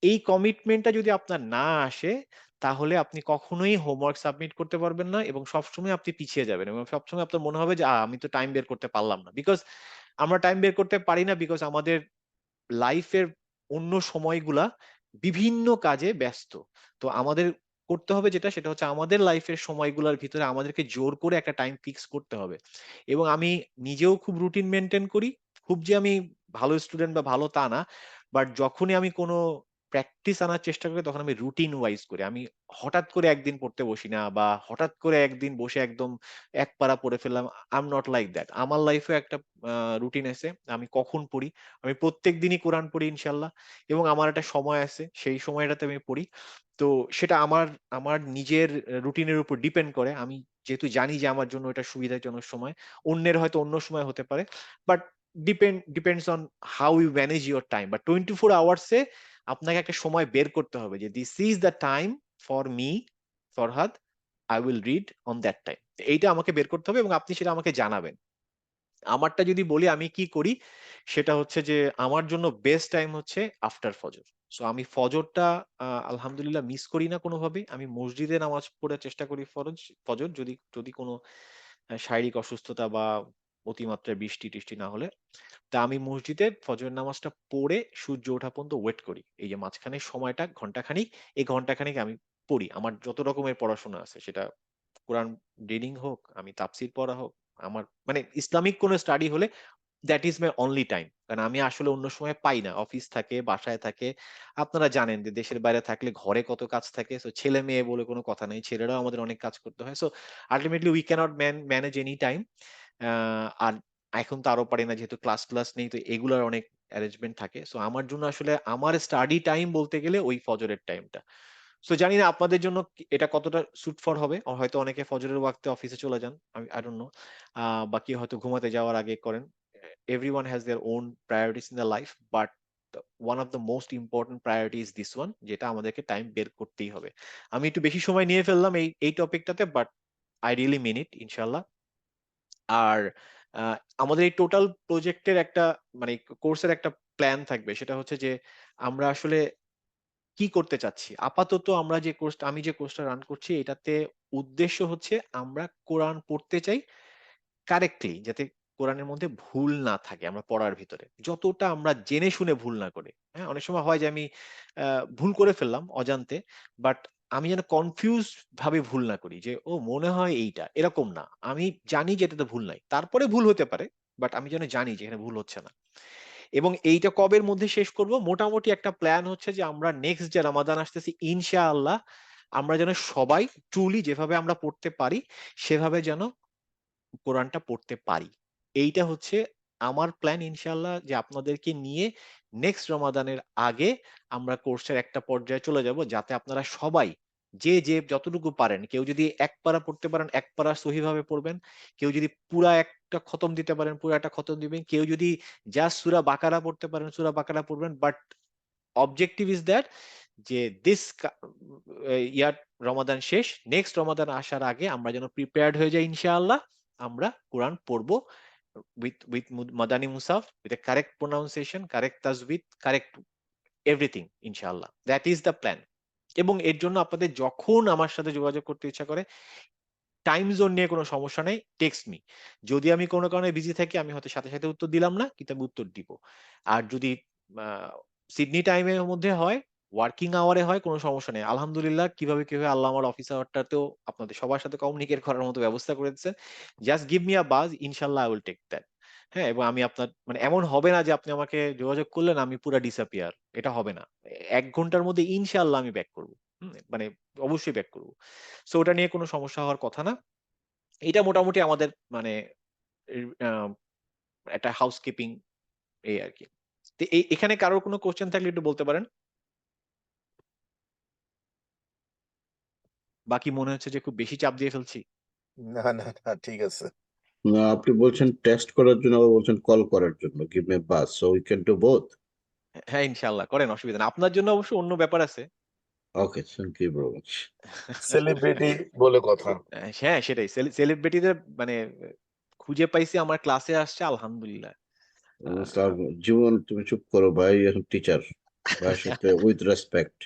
এই কমিটমেন্টটা যদি আপনার না আসে, তাহলে আপনি কখনোই হোমওয়ার্ক সাবমিট করতে পারবেন না এবং সবসময় আপনি পিছিয়ে যাবেন এবং সবসময় আপনার মনে হবে যে আমি তো টাইম বের করতে পারলাম না। বিকজ আমরা টাইম বের করতে পারি না, বিকজ আমাদের লাইফের অন্য সময়গুলা বিভিন্ন কাজে ব্যস্ত। তো আমাদের করতে হবে যেটা, সেটা হচ্ছে আমাদের লাইফের সময়গুলোর ভিতরে আমাদেরকে জোর করে একটা টাইম ফিক্স করতে হবে। এবং আমি নিজেও খুব রুটিন মেইনটেইন করি। খুব যে আমি ভালো স্টুডেন্ট বা ভালো তা না। বাট যখনই আমি কোনো প্র্যাকটিস আনার চেষ্টা করি তখন আমি রুটিন ওয়াইজ করি। আমি হঠাৎ করে একদিন পড়তে বসি না বা হঠাৎ করে একদিন বসে একদম এক পারা পড়ে ফেললাম। I am not like that. আমার লাইফে একটা রুটিন আছে। আমি কখন পড়ি, আমি প্রত্যেক দিনই কোরআন পড়ি ইনশাল্লাহ এবং আমার একটা সময় আছে, সেই সময়টাতে আমি পড়ি। তো সেটা আমার আমার নিজের রুটিনের উপর ডিপেন্ড করে। আমি যেহেতু জানি যে আমার জন্য এটা সুবিধাজনক সময়, অন্যের হয়তো অন্য সময় হতে পারে। But depends on how you manage your time. But 24 hours এ আপনাকে একটা সময় বের করতে হবে যে this is the time for me, Farhad, I will read on that time. এইটা আমাকে বের করতে হবে এবং আপনি সেটা আমাকে জানাবেন। আমারটা যদি বলি আমি কি করি, সেটা হচ্ছে যে আমার জন্য বেস্ট টাইম হচ্ছে আফটার ফজর। সো আমি ফজরটা আলহামদুলিল্লাহ মিস করি না কোনোভাবেই। আমি মসজিদে নামাজ পড়ার চেষ্টা করি ফজর, যদি যদি কোনো শারীরিক অসুস্থতা বা অতিমাত্রায় বৃষ্টি-টিষ্টি না হলে। তা আমি মসজিদে ফজরের নামাজটা পড়ে সূর্য ওঠা পর্যন্ত ওয়েট করি। এই যে মাঝখানের সময়টা ঘন্টাখানিক, এই ঘন্টাখানিক আমি পড়ি। আমার যত রকমের পড়াশোনা আছে, সেটা কোরআন রিডিং হোক, আমি তাফসীর পড়া হোক, আমার মানে ইসলামিক কোন স্টাডি হলে that is my only time. কারণ আমি আসলে অন্য সময় পাই না। অফিস থাকে, বাসায় থাকে। আপনারা জানেন যে দেশের বাইরে থাকলে ঘরে কত কাজ থাকে। সো ছেলে-মেয়ে বলে কোনো কথা নেই। ছেলেরাও আমাদের অনেক কাজ করতে হয়। So ultimately we cannot manage any time. আ আর এখন তো আরো পারি না, যেহেতু ক্লাস নেই, তো এগুলার অনেক অ্যারেঞ্জমেন্ট থাকে। সো আমার জন্য আসলে আমার স্টাডি টাইম বলতে গেলে ওই ফজরের টাইমটা। সো জানি না আপনাদের জন্য এটা কতটা সুট ফর হবে। হয়তো অনেকে ফজরের ওয়াক্তে অফিসে চলে যান। I don't know. বা কেউ হয়তো ঘুমাতে যাওয়ার আগে করেন। Everyone has their own priorities in their life, but one of the most important priority is this one, যেটা আমাদেরকে টাইম বের করতেই হবে। আমি একটু বেশি সময় নিয়ে ফেললাম এই টপিকটাতে, but I really mean it ইনশাআল্লাহ। আর আ আমাদের এই টোটাল প্রজেক্টের একটা মানে কোর্সের একটা প্ল্যান থাকবে। সেটা হচ্ছে যে আমরা আসলে কি করতে চাচ্ছি? আপাতত আমি যে কোর্সটা রান করছি, এটাতে উদ্দেশ্য হচ্ছে আমরা কোরআন পড়তে চাই কারেক্টলি, যাতে কোরআনের মধ্যে ভুল না থাকে আমরা পড়ার ভিতরে। যতটা আমরা জেনে শুনে ভুল না করে। হ্যাঁ? অনেক সময় হয় যে আমি আ ভুল করে ফেললাম অজান্তে। বাট আমি যেন কনফিউজড ভাবে ভুল না করি যে, "ও মনে হয় এইটা।" এরকম না। আমি জানি যে এটাতে ভুল নাই। তারপরে ভুল হতে পারে। বাট আমি যেন জানি যে এখানে ভুল হচ্ছে না। এবং এইটা কবের মধ্যে শেষ করব? মোটামুটি একটা প্ল্যান হচ্ছে যে আমরা নেক্সট যে রমাদান আসতেছি ইনশাআল্লাহ আমরা যেন সবাই ট্রুলি যেভাবে আমরা পড়তে পারি, সেভাবে যেন কোরআনটা পড়তে পারি। এইটা হচ্ছে আমার প্ল্যান ইনশাআল্লাহ, যে আপনাদেরকে নিয়ে নেক্সট রমাদানের আগে আমরা কোর্সের একটা পর্যায়ে চলে যাব, যাতে আপনারা সবাই যে যতটুকু পারেন। কেউ যদি ১ পারা পড়তে পারেন ১ পারা সহিভাবে পড়বেন। কেউ যদি পুরা একটা খতম দিতে পারেন পুরা একটা খতম দিবেন। কেউ যদি জাস্ট সূরা বাকারা পড়তে পারেন সূরা বাকারা পড়বেন। বাট অবজেক্টিভ ইস দ্যাট যে দিস ইয়ার রমাদান শেষ। নেক্সট রমাদান আসার আগে আমরা যেন প্রিপেয়ার্ড হয়ে যাই ইনশাআল্লাহ। আমরা কোরআন পড়বো with মাদানী মুসাফ, with a correct pronunciation, correct tajweed, correct everything ইনশাআল্লাহ। That is the plan. এবং এর জন্য আপনাদের যখন আমার সাথে যোগাযোগ করতে ইচ্ছা করে টাইম জোন নিয়ে কোনো সমস্যা নেই। Text me. যদি আমি কোনো কারণে বিজি থাকি আমি হয়তো সাথে উত্তর দিলাম না কিন্তু আমি উত্তর দিব। আর যদি আ সিডনি টাইমের মধ্যে হয়, ওয়ার্কিং আওয়ারে হয় কোনো সমস্যা নেই। আলহামদুলিল্লাহ কিভাবে আল্লাহ আমার অফিস আওয়ারটাতেও আপনাদের সবার সাথে কমিউনিকেট করার মতো ব্যবস্থা করে দিয়েছেন। জাস্ট গিভ মি আ বাজ ইনশাআল্লাহ আই উইল টেক দ্যাট। হ্যাঁ? এবং আমি আপনার মানে এমন হবে না যে আপনি আমাকে যোগাযোগ করলেন আমি পুরা ডিসঅ্যাপিয়ার। এটা হবে না। ১ ঘন্টার মধ্যে ইনশাআল্লাহ আমি ব্যাক করব। মানে অবশ্যই ব্যাক করব। সো ওটা নিয়ে কোনো সমস্যা হওয়ার কথা না। এটা মোটামুটি আমাদের মানে এর একটা হাউসকিপিং এই আরকি। তো এখানে কারোর কোনো কোয়েশ্চেন থাকলে একটু বলতে পারেন। বাকি মনে হচ্ছে যে খুব বেশি চাপ দিয়ে ফেলছি। না, ঠিক আছে। না, আপনি বলছেন টেস্ট করার জন্য, আবার বলছেন কল করার জন্য। Give me bus. So we can do both. হ্যাঁ, ইনশাআল্লাহ করেন অসুবিধা নাই। আপনার জন্য অবশ্য অন্য ব্যাপার আছে। Okay, thank you very much. Celebrity বলে কথা। হ্যাঁ, সেটাই। সেলিব্রিটিদের মানে খুঁজে পাইছি আমার ক্লাসে আসছে আলহামদুলিল্লাহ। আ জীবন তুমি চুপ করো ভাই, এখন টিচার। ভাইয়ের সাথে উইথ রেসপেক্ট।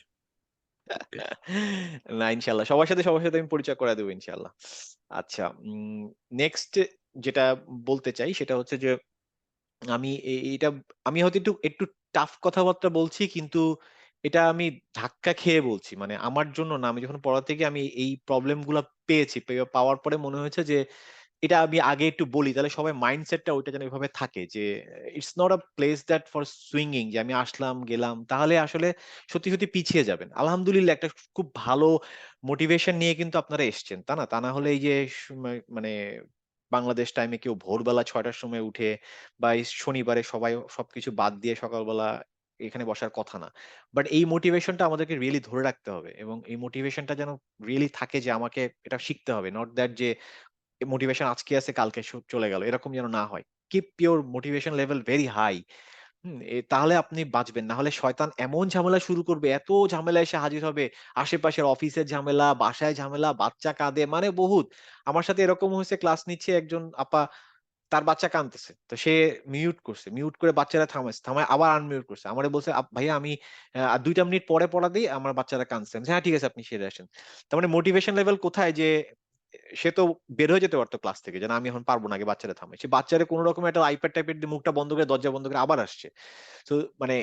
না ইনশাআল্লাহ। সবার সাথে আমি পরিচয় করায় দেব ইনশাআল্লাহ। আচ্ছা, নেক্সট যেটা বলতে চাই সেটা হচ্ছে যে আমি এইটা আমি হয়তো একটু টাফ কথাবার্তা বলছি কিন্তু এটা আমি ধাক্কা খেয়ে বলছি। মানে আমার জন্য না, আমি যখন পড়াতে গিয়ে আমি এই প্রবলেম গুলা পেয়েছি। পাওয়ার পরে মনে হয়েছে যে এটা আমি আগে একটু বলি তাহলে সবাই মাইন্ডসেটটা ওইটা যেন এভাবে থাকে যে it's not a place that for swinging যে আমি আসলাম গেলাম তাহলে আসলে সত্যি পিছিয়ে যাবেন। আলহামদুলিল্লাহ একটা খুব ভালো মোটিভেশন নিয়ে কিন্তু আপনারা এসছেন। তা না? তা না হলে এই যে মানে বাংলাদেশ টাইমে কেউ ভোরবেলা ৬ টার সময় উঠে বা এই শনিবারে সবাই সবকিছু বাদ দিয়ে সকালবেলা এখানে বসার কথা না। বাট এই মোটিভেশনটা আমাদেরকে রিয়েলি ধরে রাখতে হবে এবং এই মোটিভেশনটা যেন রিয়েলি থাকে যে আমাকে এটা শিখতে হবে। নট দ্যাট যে মোটিভেশন আজকে আছে কালকে চলে গেল। এরকম যেন না হয়। Keep your motivation level very high. তাহলে আপনি বাঁচবেন। না হলে শয়তান এমন ঝামেলা শুরু করবে, এত ঝামেলা এসে হাজির হবে। আশেপাশের অফিসের ঝামেলা, বাসায় ঝামেলা, বাচ্চা কাঁদে মানে বহুত। আমার সাথে এরকম হয়েছে ক্লাস নিচ্ছে একজন আপা তার বাচ্চা কাঁদতেছে। তো সে মিউট করছে। মিউট করে বাচ্চারা থামাইছে। থামায় আবার আনমিউট করছে। আমারে বলছে, ভাইয়া আমি ২ টা মিনিট পরে পড়া দেই। আমার বাচ্চারা কাঁদছে।" আমি বলছি, "হ্যাঁ, ঠিক আছে আপনি সেরে আসেন।" তার মানে মোটিভেশন লেভেল কোথায় যে সে তো বের হয়ে যেতে পারত ক্লাস থেকে যে, "না আমি এখন পারব না, আগে বাচ্চারা থামাই।" সে বাচ্চারে কোন রকমে একটা আইপ্যাড-টাইপ্যাড দিয়ে মুখটা বন্ধ করে দরজা বন্ধ করে আবার আসছে। তো মানে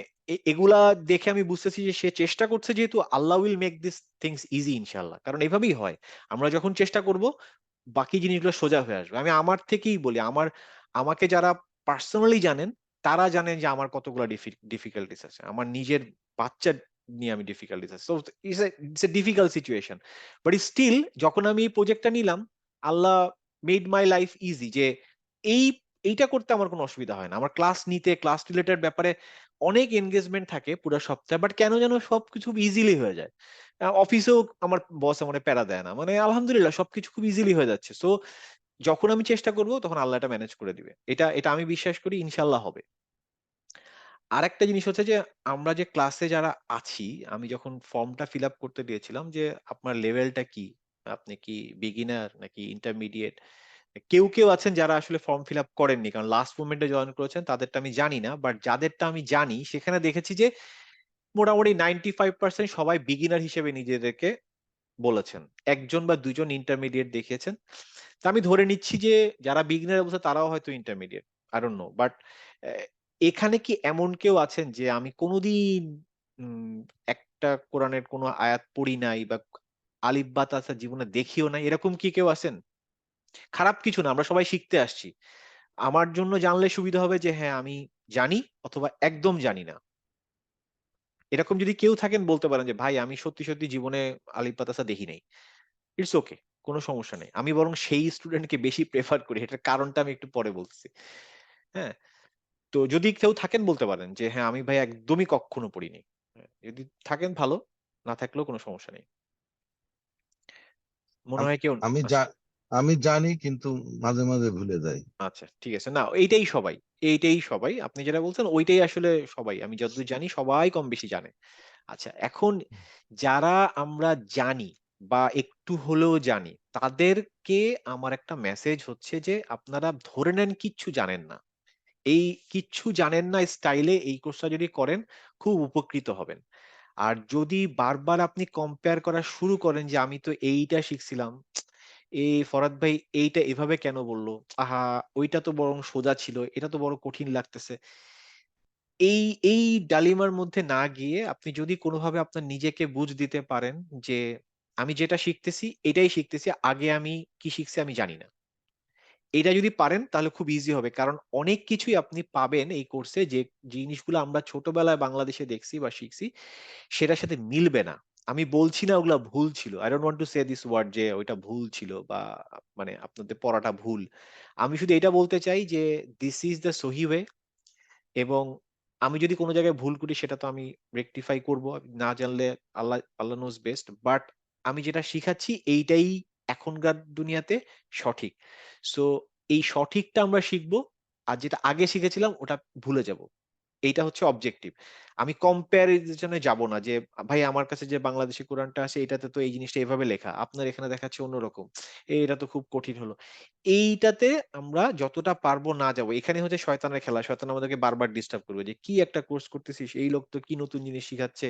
এগুলা দেখে আমি বুঝতেছি যে সে চেষ্টা করছে যেহেতু Allah will make this things easy ইনশাআল্লাহ। কারণ এভাবেই হয়। আমরা যখন চেষ্টা করব বাকি জিনিসগুলো সোজা হয়ে আসবে। আমি আমার থেকেই বলি, আমাকে যারা পার্সোনালি জানেন, তারা জানেন যে আমার কতগুলা ডিফিকাল্টিজ আছে। আমার নিজের বাচ্চা নিয়ে আমি ডিফিকাল্টিজ আছে। So it's a difficult situation. But still যখন আমি এই প্রজেক্টটা নিলাম, Allah made my life easy যে এই এইটা করতে আমার কোনো অসুবিধা হয় না। আমার ক্লাস নিতে, ক্লাস রিলেটেড ব্যাপারে অনেক এনগেজমেন্ট থাকে পুরা সপ্তাহে। বাট কেন যেন সবকিছু খুব ইজিলি হয়ে যায়। অফিসেও আমার বস আমারে প্যারা দেয় না। মানে আলহামদুলিল্লাহ সবকিছু খুব ইজিলি হয়ে যাচ্ছে। সো যখন আমি চেষ্টা করব তখন আল্লাহ এটা ম্যানেজ করে দিবে। এটা আমি বিশ্বাস করি ইনশাআল্লাহ হবে। আরেকটা জিনিস হচ্ছে যে আমরা যে ক্লাসে যারা আছি, আমি যখন ফর্মটা ফিল আপ করতে দিয়েছিলাম যে আপনার লেভেলটা কি? আপনি কি বিগিনার নাকি ইন্টারমিডিয়েট? কেউ আছেন যারা আসলে ফর্ম ফিল আপ করেননি। কারণ লাস্ট মোমেন্টে জয়েন করেছেন তাদেরটা আমি জানি না। বাট যাদেরটা আমি জানি সেখানে দেখেছি যে মোটামুটি 95% সবাই বিগিনার হিসেবে নিজেদেরকে বলেছেন। ১ জন বা ২ জন ইন্টারমিডিয়েট দেখিয়েছেন। তো আমি ধরে নিচ্ছি যে যারা বিগিনার অবস্থা তারাও হয়তো intermediate. I don't know but uh এখানে কি এমন কেউ আছেন যে আমি কোনদিন উম একটা কোরআনের কোন আয়াত পড়ি নাই বা আলিফ বা তাসা জীবনে দেখিও নাই, এরকম কি কেউ আছেন? খারাপ কিছু না, আমরা সবাই শিখতে আসছি। আমার জন্য জানলে সুবিধা হবে যে হ্যাঁ, আমি জানি অথবা একদম জানি না। এরকম যদি কেউ থাকেন বলতে পারেন যে, "ভাই আমি সত্যি জীবনে আলিফ বা তাসা দেখি নাই।" It's okay. কোন সমস্যা নেই। আমি বরং সেই স্টুডেন্টকে বেশি প্রেফার করি। এটার কারণটা আমি একটু পরে বলতেছি। হ্যাঁ? তো যদি কেউ থাকেন বলতে পারেন যে, "হ্যাঁ, আমি ভাই একদমই কক্ষনো পড়িনি।" হ্যাঁ, যদি থাকেন ভালো, না থাকলেও কোন সমস্যা নেই। মনে হয় কেউ আমি আচ্ছা আমি জানি কিন্তু মাঝে মাঝে ভুলে যাই। আচ্ছা ঠিক আছে না এইটাই সবাই আপনি যেটা বলছেন ওইটাই আসলে সবাই আমি যতদূর জানি সবাই কম বেশি জানে। আচ্ছা এখন যারা আমরা জানি বা একটু হলেও জানি তাদেরকে আমার একটা মেসেজ হচ্ছে যে আপনারা ধরে নেন কিচ্ছু জানেন না। এই কিচ্ছু জানেন না স্টাইলে এই কোর্সটা যদি করেন খুব উপকৃত হবেন। আর যদি বারবার আপনি কম্পেয়ার করা শুরু করেন যে আমি তো এইটা শিখছিলাম, এই ফরাদ ভাই এইটা এভাবে কেন বলল, আহা ওইটা তো বরং সোজা ছিল, এটা তো বড় কঠিন লাগতেছে। এই এই ডালিমার মধ্যে না গিয়ে আপনি যদি কোনোভাবে আপনার নিজেকে বুঝ দিতে পারেন যে আমি যেটা শিখতেছি এটাই শিখতেছি, আগে আমি কি শিখছি আমি জানি না। এটা যদি পারেন তাহলে খুব ইজি হবে, কারণ অনেক কিছুই আপনি পাবেন এই কোর্সে যে জিনিসগুলো আমরা ছোটবেলায় বাংলাদেশে দেখছি বা শিখছি সেটার সাথে মিলবে না। আমি বলছি না ওগুলা ভুল ছিল, I don't want to say this word যে ওইটা ভুল ছিল বা মানে আপনাদের পড়াটা ভুল। আমি শুধু এটা বলতে চাই যে দিস ইজ দ্য সহি ওয়ে, এবং আমি যদি কোনো জায়গায় ভুল করি সেটা তো আমি রেকটিফাই করব, না জানলে আল্লাহ আল্লাহ নোজ বেস্ট, বাট আমি যেটা শিখাচ্ছি এইটাই এখনকার দুনিয়াতে সঠিক। সো এই সঠিকটা আমরা শিখবো, আর যেটা আগে শিখেছিলাম ওটা ভুলে যাব। এইটা হচ্ছে অবজেক্টিভ। আমি কম্প্যারিজনে যাব না যে ভাই আমার কাছে যে বাংলাদেশি কোরআনটা আছে এটাতে তো এই জিনিসটা এভাবে লেখা, আপনার এখানে দেখাচ্ছে অন্যরকম, এটা তো খুব কঠিন হলো। এইটাতে আমরা যতটা পারবো না যাব, এখানে হচ্ছে শয়তানের খেলা, শয়তান আমাদেরকে বারবার ডিস্টার্ব করবে যে কি একটা কোর্স করতেছিস, এই লোক তো কি নতুন জিনিস শিখাচ্ছে,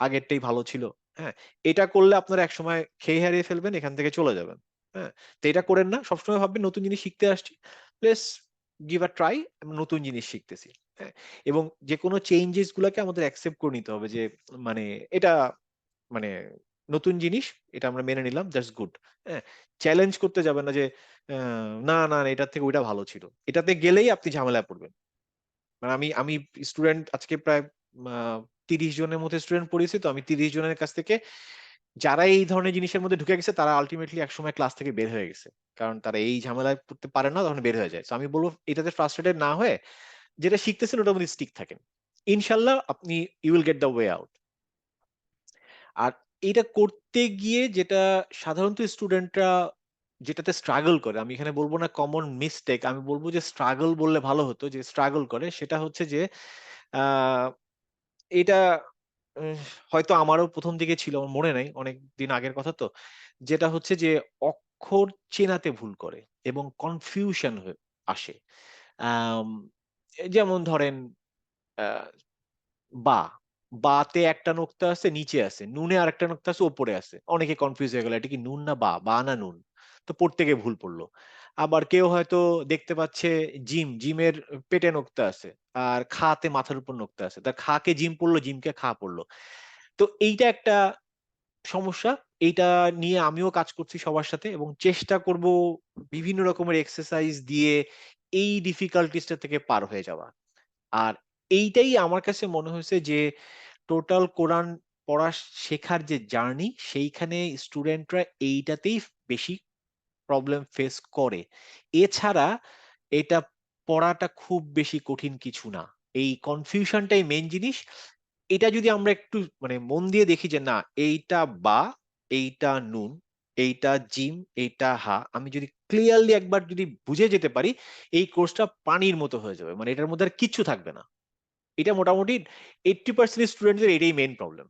আগেরটাই ভালো ছিল। হ্যাঁ, এটা করলে আপনারা একসময় খেয়ে হারিয়ে ফেলবেন, এখান থেকে চলে যাবেন। হ্যাঁ, তো এটা করেন না, সবসময় ভাববেন নতুন জিনিস শিখতে আসছি, প্লেস গিভ আ ট্রাই, নতুন জিনিস শিখতেছি। হ্যাঁ, এবং যে কোনো চেঞ্জেস গুলাকে আমাদের অ্যাকসেপ্ট করে নিতে হবে যে মানে এটা মানে নতুন জিনিস, এটা আমরা মেনে নিলাম, দ্যাটস গুড। হ্যাঁ, চ্যালেঞ্জ করতে যাবেন না যে না না এটার থেকে ওইটা ভালো ছিল, এটাতে গেলেই আপনি ঝামেলায় পড়বেন। মানে আমি আমি স্টুডেন্ট আজকে প্রায় 30 জনের মধ্যে স্টুডেন্ট পড়িয়েছি, তো আমি 30 জনের কাছ থেকে যারা এই ধরনের জিনিসের মধ্যে ঢুকে গেছে তারা আলটিমেটলি একসময় ক্লাস থেকে বের হয়ে গেছে, কারণ তারা এই ঝামেলায় পড়তে পারে না, তখন বের হয়ে যায়। তো আমি বলবো এটাতে ফ্রাস্ট্রেটেড না হয়ে যেটা শিখতেছেন ওটার মধ্যে স্টিক থাকেন, ইনশাল্লাহ আপনি you will get the way out. আর এটা করতে গিয়ে যেটা সাধারণত স্টুডেন্টরা যেটাতে স্ট্রাগল করে, আমি এখানে বলবো না কমন মিস্টেক, আমি বলবো যে স্ট্রাগল বললে ভালো হতো, যে স্ট্রাগল করে সেটা হচ্ছে যে আহ, এটা উম, হয়তো আমারও প্রথম দিকে ছিল, আমার মনে নাই, অনেক দিন আগের কথা তো, যেটা হচ্ছে যে অক্ষর চেনাতে ভুল করে এবং কনফিউশন আসে। আম, যেমন ধরেন আহ, বা বাতে একটা নোক্তা আছে নিচে আছে, নুনে আরেকটা নোক্তা আছে ওপরে আছে, অনেকে কনফিউজ হয়ে গেল এটা কি নুন না বা, বা না নুন, তো পড়তে গিয়ে ভুল পড়লো। আবার কেউ হয়তো দেখতে পাচ্ছে জিমের পেটে নোক্তা আছে, আর খাতে মাথার উপর নোক্তা আছে, তার খাকে জিম পড়লো জিমকে খা পড়লো। তো এইটা একটা সমস্যা, এইটা নিয়ে আমিও কাজ করছি সবার সাথে এবং চেষ্টা করব বিভিন্ন রকমের এক্সারসাইজ দিয়ে এই ডিফিকাল্টিসটা থেকে পার হয়ে যাওয়া। আর এইটাই আমার কাছে মনে হয়েছে যে টোটাল কোরআন পড়া শেখার যে জার্নি, সেইখানে স্টুডেন্টরা এইটাতেই বেশি প্রবলেম ফেস করে। এছাড়া এটা পড়াটা খুব বেশি কঠিন কিছু না, এই কনফিউশনটাই মেন জিনিস। এটা যদি আমরা একটু মানে মন দিয়ে দেখি যে না এইটা বা, এইটা নুন, এইটা জিম, এইটা হা, আমি যদি ক্লিয়ারলি একবার যদি বুঝে যেতে পারি, এই কোর্সটা পানির মতো হয়ে যাবে, মানে এটার মধ্যে আর কিচ্ছু থাকবে না। এটা মোটামুটি 80% স্টুডেন্টদের এটাই মেইন প্রবলেম।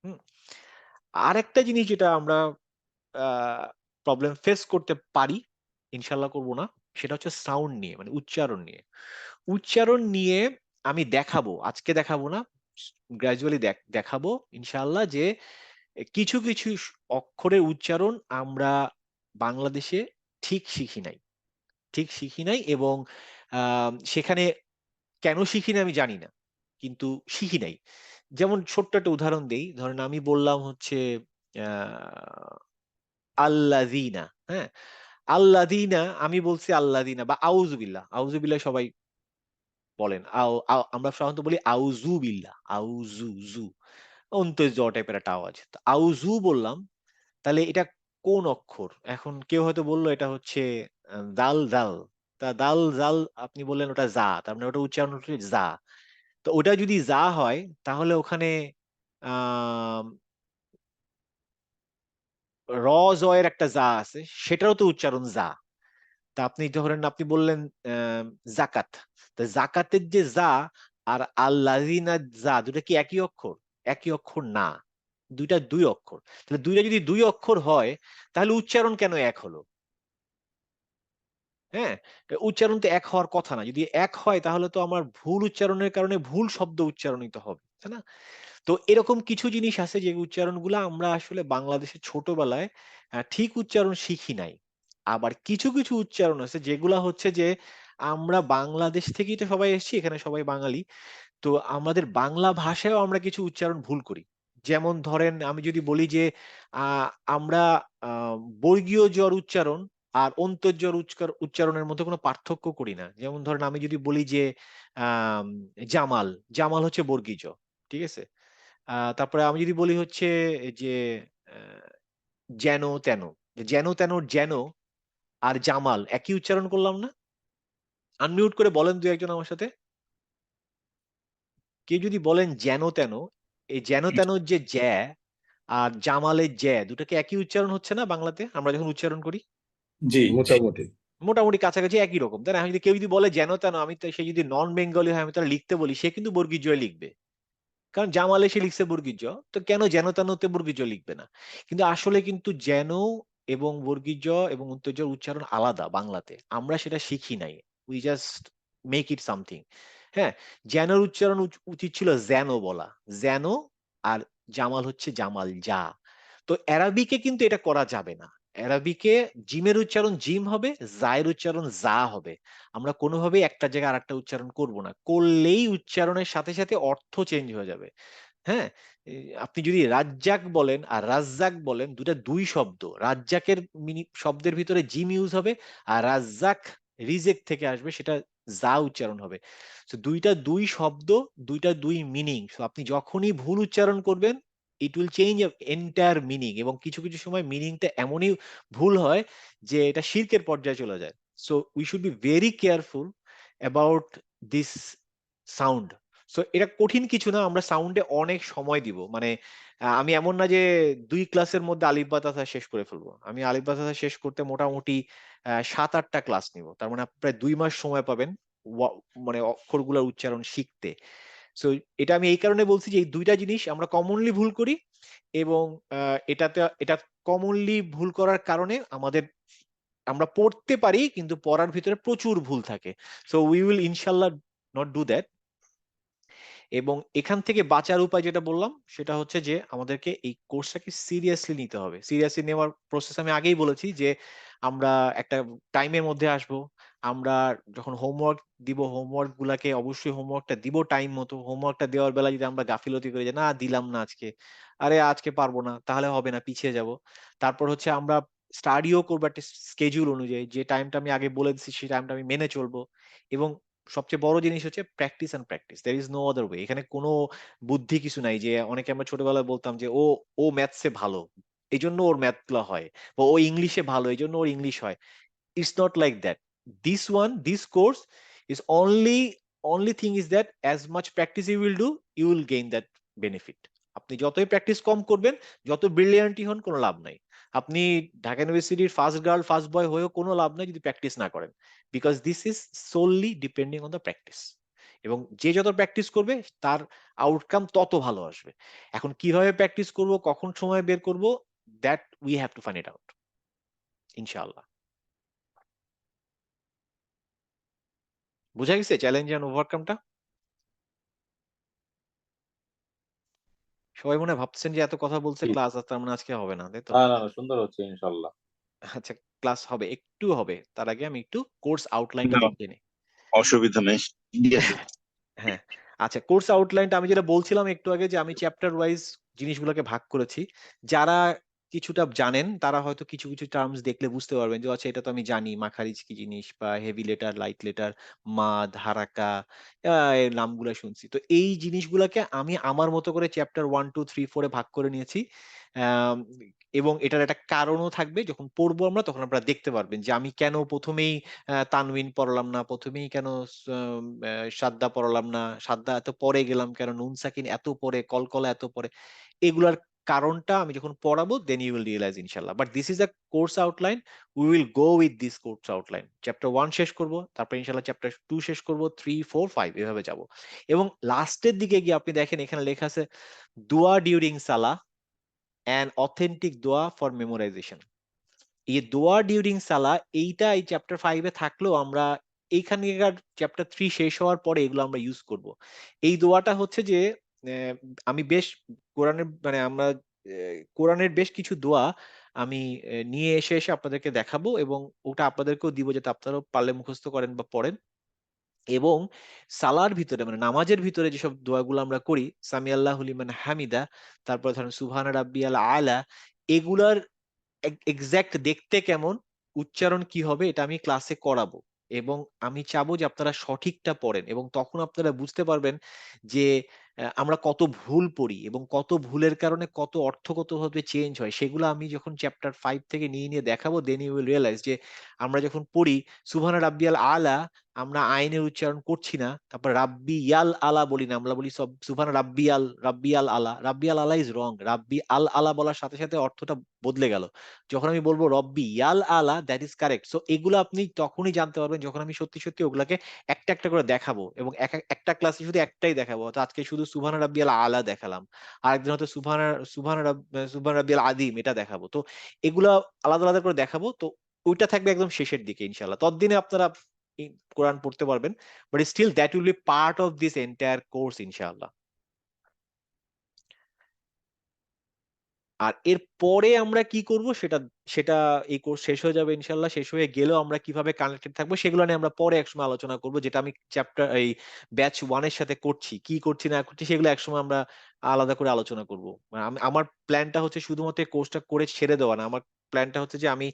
হুম, আর একটা জিনিস যেটা আমরা প্রবলেম ফেস করতে পারি, ইনশাল্লাহ করব না, সেটা হচ্ছে সাউন্ড নিয়ে, মানে উচ্চারণ নিয়ে। উচ্চারণ নিয়ে আমি দেখাবো, আজকে দেখাবো না, গ্রাজুয়ালি দেখাবো ইনশাল্লাহ যে কিছু কিছু অক্ষরের উচ্চারণ আমরা বাংলাদেশে ঠিক শিখি নাই, ঠিক শিখি নাই, এবং সেখানে কেন শিখি না আমি জানি না, কিন্তু শিখি নাই। যেমন ছোট্ট একটা উদাহরণ দেই, ধরেন আমি বললাম হচ্ছে আহ আল্লাযিনা, হ্যাঁ, আল্লাযিনা, আমি বলছি আল্লাযিনা বা আউযুবিল্লাহ, আউযুবিল্লাহ সবাই বলেন, আমরা সাধারণত বলি আউযুবিল্লাহ, আউযু অন্তর জ টাইপের একটা আওয়াজ, তো আউযু বললাম, তাহলে এটা কোন অক্ষর? এখন কেউ হয়তো বললো এটা হচ্ছে দাল জাল, তা দাল জাল আপনি বললেন ওটা জা, তার মানে ওটা উচ্চারণ হচ্ছে জা। তো ওটা যদি যা হয় তাহলে ওখানে আহ র জয়ের একটা যা আছে, সেটারও তো উচ্চারণ যা। তা আপনি ধরেন আপনি বললেন জাকাত, তা জাকাতের যে যা আর আল্লাযিনা যা, দুটা কি একই অক্ষর? একই অক্ষর না, দুইটা দুই অক্ষর। তাহলে দুইটা যদি দুই অক্ষর হয়, তাহলে উচ্চারণ কেন এক হলো? হ্যাঁ, উচ্চারণ তো এক হওয়ার কথা না। যদি এক হয় তাহলে তো আমার ভুল উচ্চারণের কারণে ভুল শব্দ উচ্চারণিত হবে, তাই না? তো এরকম কিছু জিনিস আছে যে উচ্চারণগুলো আমরা আসলে বাংলাদেশে ছোটবেলায় ঠিক উচ্চারণ শিখি নাই। আবার কিছু কিছু উচ্চারণ আছে যেগুলা হচ্ছে যে আমরা বাংলাদেশ থেকেই তো সবাই এসেছি, এখানে সবাই বাঙালি। তো আমাদের বাংলা ভাষায়ও আমরা কিছু উচ্চারণ ভুল করি। যেমন ধরেন আমি যদি বলি যে আহ, আমরা বর্গীয় জ্বর উচ্চারণ আর অন্তর্জ্বর উচ্চারণের মধ্যে কোনো পার্থক্য করি না। যেমন ধরেন আমি যদি বলি যে আম, জামাল, জামাল হচ্ছে বর্গীয় জ, ঠিক আছে। তারপরে আমি যদি বলি হচ্ছে যে আহ, যেন তেন, যেন তেন, যেন আর জামাল একই উচ্চারণ করলাম না? আনমিউট করে বলেন দু একজন আমার সাথে। কেউ যদি বলেন যেন তেন, এই যেন তেন যে জ্যা আর জামালের জ্যা, দুটাকে একই উচ্চারণ হচ্ছে না বাংলাতে আমরা যখন উচ্চারণ করি? জি জি। মোটামুটি। মোটামুটি কাছাকাছি একই রকম, তাই না? আমি যদি কেউ যদি বলে যেন তেন, আমি তো সে যদি নন বেঙ্গলি হয় আমি তারা লিখতে বলি, সে কিন্তু বর্গীয় জ লিখবে, কারণ জামালে সে লিখছে বর্গীয় জ, তো কেন যেন তেনতে বর্গীয় জ লিখবে না? কিন্তু আসলে কিন্তু যেন এবং বর্গীয় জ এবং অন্তর্জ উচ্চারণ আলাদা বাংলাতে, আমরা সেটা শিখি নাই। We just make it something. হ্যাঁ, যেনর উচ্চারণ উচিত ছিল যেন বলা, যেন। আর জামাল হচ্ছে জামাল যা। তো অ্যারাবিকে কিন্তু এটা করা যাবে না। অ্যারাবিকে জিমের উচ্চারণ জিম হবে, জায়ের উচ্চারণ যা হবে। আমরা কোনোভাবেই একটা জায়গায় আরেকটা উচ্চারণ করব না, করলেই উচ্চারণের সাথে সাথে অর্থ চেঞ্জ হয়ে যাবে। হ্যাঁ, আপনি যদি রাজ্জাক বলেন আর রাজ্জাক বলেন, দুটা দুই শব্দ। রাজ্জাকের শব্দের ভিতরে জিম ইউজ হবে, আর রাজ্জাক রিজেক্ট থেকে আসবে, সেটা যা উচ্চারণ হবে। তো দুইটা দুই শব্দ, দুইটা দুই মিনিং। আপনি যখনই ভুল উচ্চারণ করবেন, it will change entire meaning. এবং কিছু কিছু সময় মিনিংটা এমনই ভুল হয় যে এটা শিরকের পর্যায়ে চলে যায়। So we should be very careful about this sound. So এটা কঠিন কিছু না, আমরা সাউন্ডে অনেক সময় দিব। মানে আমি এমন না যে 2 ক্লাসের মধ্যে আলিফ বা তাসা শেষ করে ফেলবো। আমি আলিফ বা তাসা শেষ করতে মোটামুটি 7-8টা ক্লাস নিব। তার মানে আপনি প্রায় 2 মাস সময় পাবেন মানে অক্ষরগুলোর উচ্চারণ শিখতে। সো এটা আমি এই কারণে বলছি যে এই দুইটা জিনিস আমরা কমনলি ভুল করি, এবং এটা কমনলি ভুল করার কারণে আমাদের, আমরা পড়তে পারি কিন্তু পড়ার ভিতরে প্রচুর ভুল থাকে। সো উই উইল ইনশাল্লাহ নট ডু দ্যাট। এবং এখান থেকে বাঁচার উপায় যেটা বললাম সেটা হচ্ছে যে আমাদেরকে এই কোর্সটাকে সিরিয়াসলি নিতে হবে। সিরিয়াসলি নেওয়ার প্রসেস আমি আগেই বলেছি যে আমরা একটা টাইমের মধ্যে আসব। আমরা যখন হোমওয়ার্ক দিব, হোমওয়ার্ক গুলাকে অবশ্যই হোমওয়ার্কটা দিব টাইম মতো। হোমওয়ার্কটা দেওয়ার বেলা যদি আমরা গাফিলতি করি যে না দিলাম না আজকে, আরে আজকে পারবো না, তাহলে হবে না, পিছিয়ে যাব। তারপর হচ্ছে আমরা স্টাডিও করবো একটা স্কেডিউল অনুযায়ী, যে টাইমটা আমি আগে বলে দিচ্ছি সেই টাইমটা আমি মেনে চলবো। এবং সবচেয়ে বড় জিনিস হচ্ছে practice and practice, there is no other way. এখানে কোনো বুদ্ধি কিছু নাই যে অনেকে আমরা ছোটবেলায় বলতাম যে ও ও ম্যাথসে ভালো এই জন্য ওর ম্যাথগুলো হয়, বা ও ইংলিশে ভালো এই জন্য ওর ইংলিশ হয়। It's not like that. This course is only thing is that as much practice you will do, you will gain that benefit. আপনি যতই প্র্যাকটিস কম করবেন, যত ব্রিলিয়ান্টই হন, কোনো লাভ নাই। আপনি ঢাকা ইউনিভার্সিটির ফার্স্ট গার্ল ফার্স্ট বয় হয়েও কোনো লাভ নাই যদি প্র্যাকটিস না করেন, because this is solely depending on the practice. এবং যে যত প্র্যাকটিস করবে তার আউটকাম তত ভালো আসবে। এখন কিভাবে প্র্যাকটিস করব, কখন সময় বের করব, that we have to find it out, ইনশাআল্লাহ। বুঝা গেছে চ্যালেঞ্জ এন্ড ওভারকামটা? সবাই মনে হয় ভাবছেন যে এত কথা বলছে জি। ক্লাস, তার মানে আজকে হবে না, তাই তো? না না না, সুন্দর হচ্ছে ইনশাল্লাহ। আচ্ছা, ক্লাস হবে, একটু হবে। তার আগে আমি একটু কোর্স আউটলাইনটা না, লিখে নিই। অসুবিধা নেই। Yes, হ্যাঁ, আচ্ছা, কোর্স আউটলাইনটা আমি যেটা বলছিলাম একটু আগে, যে আমি চ্যাপ্টার ওয়াইজ জিনিসগুলোকে ভাগ করেছি। যারা কিছুটা জানেন তারা হয়তো কিছু কিছু টার্মস দেখলে বুঝতে পারবেন যে আচ্ছা এটা তো আমি জানি, মাখারিজ কি জিনিস, বা হেভি লেটার, লাইট লেটার, মাদ, হারাকা, এই নামগুলো শুনছি। তো এই জিনিসগুলোকে আমি আমার মতো করে চ্যাপ্টার 1 2 3 4 ভাগ করে নিয়েছি। আম, এবং এটার একটা কারণও থাকবে, যখন পড়বো আমরা তখন আপনারা দেখতে পারবেন যে আমি কেন প্রথমেই তানবিন পড়লাম না, প্রথমেই কেন সাদ্দা পড়লাম না, সাদ্দা এত পরে গেলাম কেন, নুন সাকিন এত পরে, কলকলা এত পরে। এগুলার কারণটা আমি যখন পড়াবো দেন ইউ উইল রিয়েলাইজ ইনশাল্লাহ। But this is a course outline, we will go with this course outline. Chapter 1 শেষ করব, তারপর ইনশাল্লাহ চ্যাপ্টার 2 শেষ করব, 3, 4, 5 এভাবে যাব। এবং লাস্টের দিকে গিয়ে আপনি দেখেন এখানে লেখা আছে দোয়া ডিউরিং সালাহ অ্যান্ড অথেন্টিক দোয়া ফর মেমোরাইজেশন। এই দোয়া ডিউরিং সালাহ এইটা এই চ্যাপ্টার 5 এ থাকলেও আমরা এইখানকার চ্যাপ্টার 3 শেষ হওয়ার পরে এগুলো আমরা ইউজ করব। এই দোয়াটা হচ্ছে যে আহ, আমি বেশ কোরআনের মানে আমরা কোরআনের বেশ কিছু দোয়া আমি নিয়ে এসে এসে আপনাদেরকে দেখাবো এবং ওটা আপনাদেরকেও দিব যাতে আপনারাও পারলে মুখস্থ করেন বা পড়েন। এবং সালার ভিতরে মানে নামাজের ভিতরে যেসব দোয়াগুলো আমরা করি, সামি আল্লাহু লিমান হামিদা, তারপর ধরেন সুবহান রাব্বিয়াল আলা, এগুলার এক্সাক্ট দেখতে কেমন, উচ্চারণ কি হবে, এটা আমি ক্লাসে করাবো। এবং আমি চাবো যে আপনারা সঠিকটা পড়েন এবং তখন আপনারা বুঝতে পারবেন যে আমরা কত ভুল পড়ি এবং কত ভুলের কারণে কত অর্থগতভাবে চেঞ্জ হয়। সেগুলো আমি যখন চ্যাপ্টার 5 থেকে নিয়ে নিয়ে দেখাবো দেন ইউ উইল রিয়েলাইজ যে আমরা যখন পড়ি সুবহান রাব্বিয়াল আলা, আমরা আইনের উচ্চারণ করছি না, তারপর রাব্বি ইয়াল আলা বলি না, আমরা বলি সব সুবহান রাব্বিয়াল, রাব্বিয়াল আলা। রাব্বিয়াল আলা ইজ রং, রাব্বি আল আলা বলার সাথে সাথে অর্থটা বদলে গেল। যখন আমি বলবো রব্বি ইয়াল আলা, দ্যাট ইজ কারেক্ট। সো এগুলো আপনি তখনই জানতে পারবেন যখন আমি সত্যি সত্যি ওগুলাকে একটা একটা করে দেখাবো এবং একটা ক্লাসে শুধু একটাই দেখাবো। তো আজকে শুধু সুবহান রাব্বিয়াল আলা দেখালাম, আরেকদিন হয়তো সুবহান রাব্বিয়াল আদিম এটা দেখাবো। তো এগুলা আলাদা আলাদা করে দেখাবো। তো ওইটা থাকবে একদম শেষের দিকে ইনশাল্লাহ, ততদিনে আপনারা এই কোরআন পড়তে পারবেন। But still that will be part of this entire course ইনশাআল্লাহ। আর এর পরে আমরা কি করব সেটা সেটা এই কোর্স শেষ হয়ে যাবে ইনশাল্লাহ। শেষ হয়ে গেলেও আমরা কিভাবে কানেক্টেড থাকবো সেগুলো নিয়ে আমরা পরে একসময় আলোচনা করব, যেটা আমি চ্যাপ্টার এই ব্যাচ 1 এর সাথে করছি, কি করছি না করছি সেগুলো একসময় আমরা আলাদা করে আলোচনা করব। আমার প্ল্যানটা হচ্ছে শুধুমাত্র কোর্সটা করে ছেড়ে দেওয়া না, আমার প্ল্যানটা হচ্ছে যে আমি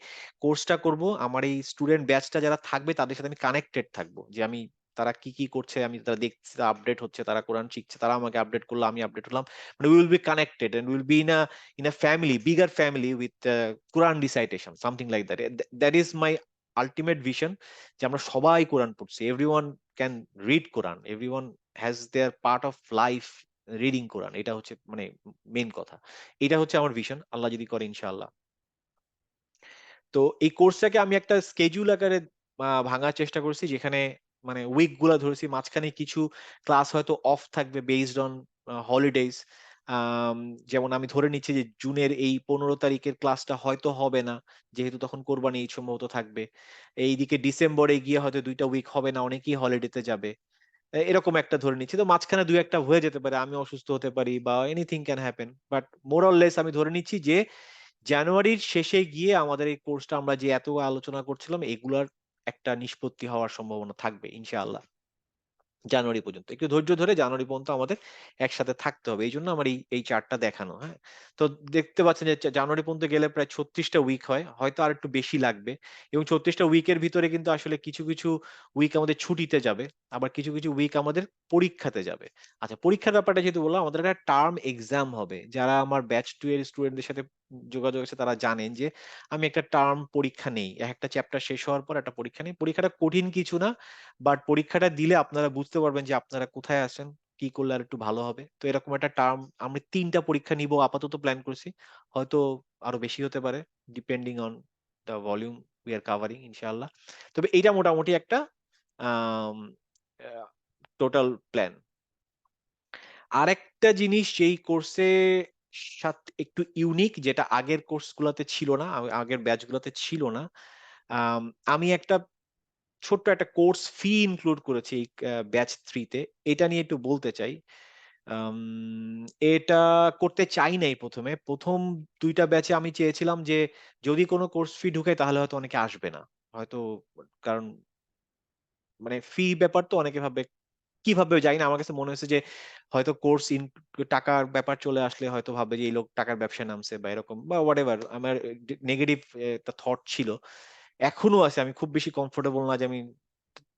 কোর্সটা করব, আমার এই স্টুডেন্ট ব্যাচটা যারা থাকবে তাদের সাথে আমি কানেক্টেড থাকবো, যে আমি তারা কি কি করছে আমি তারা দেখছি, আপডেট হচ্ছে, তারা কোরআন শিখছে, তারা আমাকে আপডেট করলো, আমি আপডেট হলাম। মানে we will be connected and will be in a family, bigger family with Quran recitation, something like that. That is my ultimate vision, যে আমরা সবাই কোরআন পড়ছি, everyone can read Quran, everyone has their part of life reading Quran। এটা হচ্ছে মানে main কথা, এটা হচ্ছে আমার ভিশন, আল্লাহ যদি করে ইনশাআল্লাহ। তো এই কোর্সটাকে আমি একটা স্কেডিউল আকারে ভাঙার চেষ্টা করছি, যেখানে মানে উইক গুলা ধরেছি, মাঝখানে কিছু ক্লাস হয়তো অফ থাকবে বেসড অন হলিডেজ। যেমন আমি ধরে নিচ্ছি যে জুনের এই 15 তারিখের ক্লাসটা হয়তো হবে না, যেহেতু তখন কোরবানি ঈদ সম্ভবত থাকবে। এইদিকে ডিসেম্বরে গিয়ে হয়তো 2টা উইক হবে না, অনেকেই হলিডেতে যাবে। এরকম একটা ধরে নিচ্ছি, তো মাঝখানে 2-1টা হয়ে যেতে পারে, আমি অসুস্থ হতে পারি বা anything can happen. But more or less আমি ধরে নিচ্ছি যে জানুয়ারির শেষে গিয়ে আমাদের এই কোর্সটা আমরা যে এত আলোচনা করছিলাম এগুলার একটা নিষ্পত্তি হওয়ার সম্ভাবনা থাকবে ইনশাআল্লাহ। জানুয়ারি পর্যন্ত একটু ধৈর্য ধরে জানুয়ারি পর্যন্ত আমাদের একসাথে থাকতে হবে, এই জন্য আমার এই চার্টটা দেখানো। হ্যাঁ, তো দেখতে পাচ্ছেন যে জানুয়ারি পর্যন্ত গেলে প্রায় 36টা উইক হয়, হয়তো আর একটু বেশি লাগবে। এবং 36টা উইকের ভিতরে কিন্তু আসলে কিছু কিছু উইক আমাদের ছুটিতে যাবে, আবার কিছু কিছু উইক আমাদের পরীক্ষাতে যাবে। আচ্ছা, পরীক্ষার ব্যাপারটা যেহেতু বললাম, আমাদের একটা টার্ম এক্সাম হবে। যারা আমার ব্যাচ 2 এর স্টুডেন্টদের সাথে যোগাযোগ আছে তারা জানেন যে আমি একটা টার্ম পরীক্ষা নেই, একটা চ্যাপ্টার শেষ হওয়ার পর একটা পরীক্ষা নেই। পরীক্ষাটা কঠিন কিছু না, বাট পরীক্ষাটা দিলে আপনারা বুঝতে পারবেন যে আপনারা কোথায় আছেন, কি করলে আর একটু ভালো হবে। তো এরকম একটা টার্ম আমি 3টা পরীক্ষা নিব আপাতত প্ল্যান করছি, হয়তো আরো বেশি হতে পারে depending on the volume we are covering ইনশাআল্লাহ। তবে এইটা মোটামুটি একটা টোটাল প্ল্যান। আরেকটা জিনিস যেই কোর্সে সাথে একটু ইউনিক, যেটা আগের কোর্সগুলোতে ছিল না, আগের ব্যাচগুলোতে ছিল না, আম, আমি একটা ছোট্ট একটা কোর্স ফি ইনক্লুড করেছি এই ব্যাচ 3 তে। এটা নিয়ে একটু বলতে চাই। আম, এটা করতে চাই নাই প্রথমে, প্রথম 2টা ব্যাচে আমি চেয়েছিলাম যে যদি কোনো কোর্স ফি ঢুকে তাহলে হয়তো অনেকে আসবে না, হয়তো কারণ মানে ফি ব্যাপার তো অনেকে ভাববে, কিভাবে জানি না, আমার কাছে মনে হয়েছে যে হয়তো কোর্স টাকার ব্যাপার চলে আসলে হয়তো ভাববে যে এই লোক টাকার ব্যবসায় নামছে বা এরকম বা হোয়াট এভার, আমার নেগেটিভ একটা থট ছিল, এখনো আছে। আমি খুব বেশি কমফোর্টেবল না যে আমি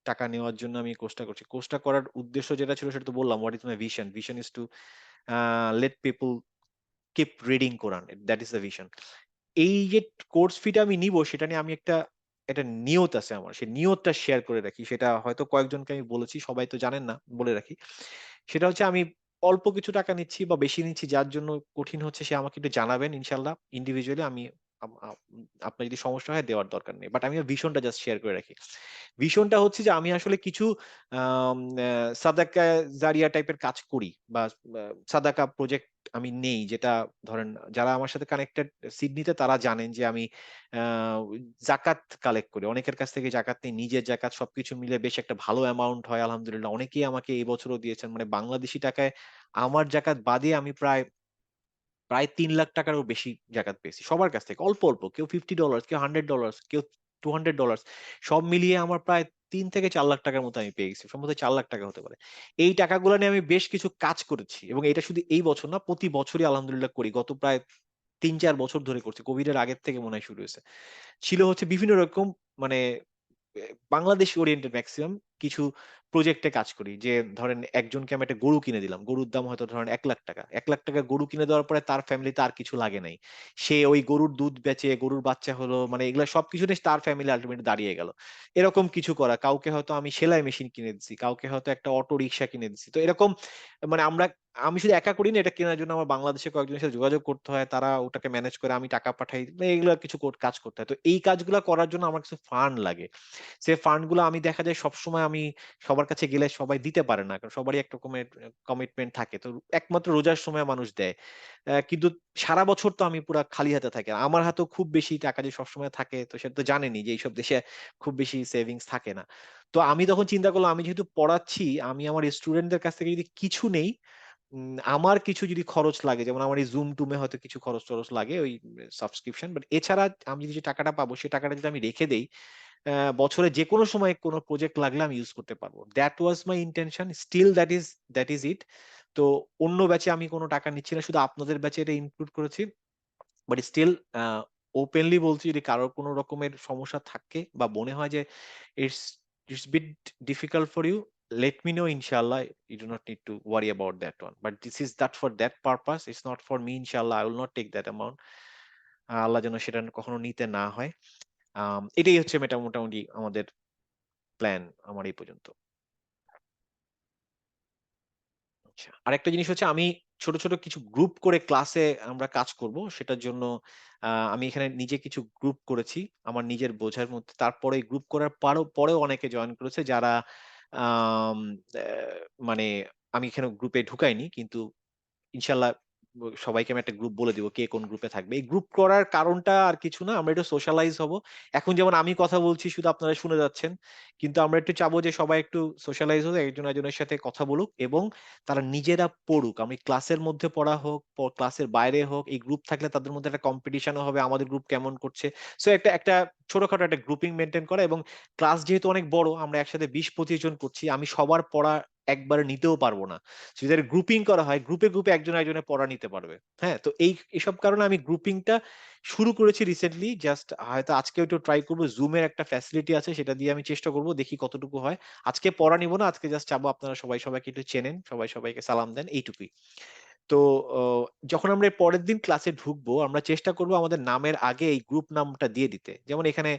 টাকা নেওয়ার জন্য আমি কোর্সটা করছি। কোর্সটা করার উদ্দেশ্য যেটা ছিল সেটা তো বললাম, what is my vision, vision is to let people keep reading Quran, that is the vision. এই যে কোর্স ফিটা আমি নিব সেটা নিয়ে আমি একটা নিয়ত আছে আমার, সেই নিয়তটা শেয়ার করে রাখি। সেটা হয়তো কয়েকজনকে আমি বলেছি, সবাই তো জানেন না, বলে রাখি। সেটা হচ্ছে আমি অল্প কিছু টাকা নিচ্ছি বা বেশি নিচ্ছি, যার জন্য কঠিন হচ্ছে সে আমাকে একটু জানাবেন ইনশাল্লাহ ইন্ডিভিজুয়ালি। আমি আপনার যদি সমস্যা হয় দেওয়ার দরকার নেই, বাট আমি ভিশনটা জাস্ট শেয়ার করে রাখি। ভিশনটা হচ্ছে যে আমি আসলে কিছু সাদাকা জারিয়া টাইপের কাজ করি বা সাদাকা প্রজেক্ট আমি নেই, যেটা ধরেন যারা আমার সাথে কানেক্টেড সিডনিতে তারা জানেন যে আমি জাকাত কালেক্ট করি, অনেকের কাছ থেকে জাকাত নেই, নিজের জাকাত সবকিছু মিলে বেশ একটা ভালো অ্যামাউন্ট হয় আলহামদুলিল্লাহ। অনেকেই আমাকে এই বছরও দিয়েছেন, মানে বাংলাদেশি টাকায় আমার জাকাত বাদে আমি প্রায় প্রায় ৩ লাখ টাকারও বেশি জাকাত পেয়েছি সবার কাছ থেকে। অল্প, অল্প। কেউ $50, কেউ $100, কেউ $200, সব মিলিয়ে আমার প্রায় ৩ থেকে ৪ লাখ টাকার মতো আমি পেয়ে গেছি। সম্ভবত ৪ লাখ টাকা হতে পারে। এই টাকাগুলো নিয়ে আমি বেশ কিছু কাজ করেছি এবং এটা শুধু এই বছর না, প্রতি বছরই আলহামদুলিল্লাহ করি। গত প্রায় ৩-৪ বছর ধরে করছি। কোভিড এর আগের থেকে মনে হয় শুরু হয়েছে। ছিল হচ্ছে বিভিন্ন রকম, মানে বাংলাদেশ ওরিয়েন্টেড ম্যাক্সিমাম কিছু প্রজেক্টে কাজ করি। যে ধরেন একজনকে আমি একটা গরু কিনে দিলাম। গরুর দাম হয়তো ধরেন ৳১,০০,০০০। ৳১,০০,০০০ গরু কিনে দেওয়ার পরে তার ফ্যামিলিতে আর কিছু লাগে নাই। সে ওই গরুর দুধ বেচে, গরুর বাচ্চা হলো, মানে এগুলা সবকিছু নিয়ে তার ফ্যামিলি আল্টিমেটলি দাঁড়িয়ে গেল। এরকম কিছু করা। কাউকে হয়তো আমি সেলাই মেশিন কিনে দিছি, কাউকে হয়তো একটা অটো রিকশা কিনে দিছি। তো এরকম, মানে আমি শুধু একা করি না, এটা কেনার জন্য আমার বাংলাদেশে কয়েকজনের সাথে যোগাযোগ করতে হয়। তারা ওটাকে ম্যানেজ করে, আমি টাকা পাঠাই। এগুলা কিছু কাজ করতে হয়। তো এই কাজগুলা করার জন্য আমার কিছু ফান্ড লাগে। সে ফান্ড গুলো আমি দেখা যায় সবসময় আমি সবার কাছে গেলে সবাই দিতে পারে না। কারণ সবারই এক রকমের কমিটমেন্ট থাকে। তো একমাত্র রোজার সময় মানুষ দেয়। কিন্তু সারা বছর তো আমি পুরা খালি হাতে থাকি। আর আমার হাতেও খুব বেশি টাকা যে সবসময় থাকে, তো সেটা তো জানেনই যে এইসব দেশে খুব বেশি সেভিংস থাকে না। তো আমি তখন চিন্তা করলাম, আমি যেহেতু পড়াচ্ছি, আমি আমার স্টুডেন্টদের কাছ থেকে যদি কিছু নেই, আমার কিছু যদি খরচ লাগে, যেমন আমার এই Zoom-টুমে হয়তো কিছু খরচ-টরচ লাগে ওই সাবস্ক্রিপশন। বাট এছাড়া আমি যে টাকাটা পাবো, সে টাকাটা যদি আমি রেখে দেই, বছরে যেকোনো সময় কোনো প্রজেক্ট লাগলে আমি ইউজ করতে পারবো। That was my intention. Still that is it. তো অন্য ব্যাচে আমি কোনো টাকা নিচ্ছি না। শুধু আপনাদের ব্যাচে এটা ইনক্লুড করেছি। বাট স্টিল ওপেনলি বলছি, যদি কারোর কোনো রকমের সমস্যা থাকে বা মনে হয় যে it's it's bit difficult for you, let me know inshallah. You do not need to worry about that one. But this is that for that purpose. It's not for me inshallah. I will not take that amount. আল্লাহ যেন সেটা কখনো নিতে না হয়। এটাই হচ্ছে মোটামুটি আমাদের প্ল্যান আমার এই পর্যন্ত। আচ্ছা, আরেকটা জিনিস হচ্ছে আমি ছোট, ছোট কিছু গ্রুপ করে ক্লাসে আমরা কাজ করব। সেটার জন্য আমি এখানে নিজে কিছু গ্রুপ করেছি আমার নিজের বোঝার মধ্যে। তারপরে গ্রুপ করার পরেও অনেকে জয়েন করেছে যারা আম অ্যা মানে আমি এখানে গ্রুপে ঢুকাইনি। কিন্তু ইনশাআল্লাহ সবাইকে আমি একটা গ্রুপ বলে দিব কে কোন গ্রুপে থাকবে। এই গ্রুপ করার কারণটা আর কিছু না। আমরা একটু সোশ্যালাইজ হব। এখন যেমন আমি কথা বলছি শুধু আপনারা শুনে যাচ্ছেন। কিন্তু আমরা একটু চাবো যে সবাই একটু সোশ্যালাইজ হয়ে একজন আরেকজনের সাথে কথা বলুক এবং তারা নিজেরা পড়ুক। আমি ক্লাসের মধ্যে পড়া হোক, ক্লাসের বাইরে হোক, এই গ্রুপ থাকলে তাদের মধ্যে একটা কম্পিটিশনও হবে আমাদের গ্রুপ কেমন করছে। সো একটা ছোটখাটো একটা গ্রুপিং মেইনটেইন করা এবং ক্লাস যেহেতু অনেক বড়, আমরা একসাথে ২০-২৫ জন করছি। আমি সবার পড়া একবারে নিতেও পারব না। যদি গ্রুপিং করা হয়, গ্রুপে একজন আরেকজনের পড়া নিতে পারবে। হ্যাঁ? তো এসব কারণে আমি গ্রুপিংটা শুরু করেছি রিসেন্টলি। জাস্ট হয়তো আজকেও একটু ট্রাই করব। Zoom এর একটা ফ্যাসিলিটি আছে, সেটা দিয়ে আমি চেষ্টা করব। দেখি কতটুকু হয়। আজকে পড়া নিব না। আজকে জাস্ট চাবো আপনারা সবাই সবাইকে একটু চেনেন। সবাই সবাইকে সালাম দেন, এইটুকুই। তো অ যখন আমরা এর পরের দিন ক্লাসে ঢুকবো, আমরা চেষ্টা করব আমাদের নামের আগে এই গ্রুপ নামটা দিয়ে দিতে। যেমন এখানে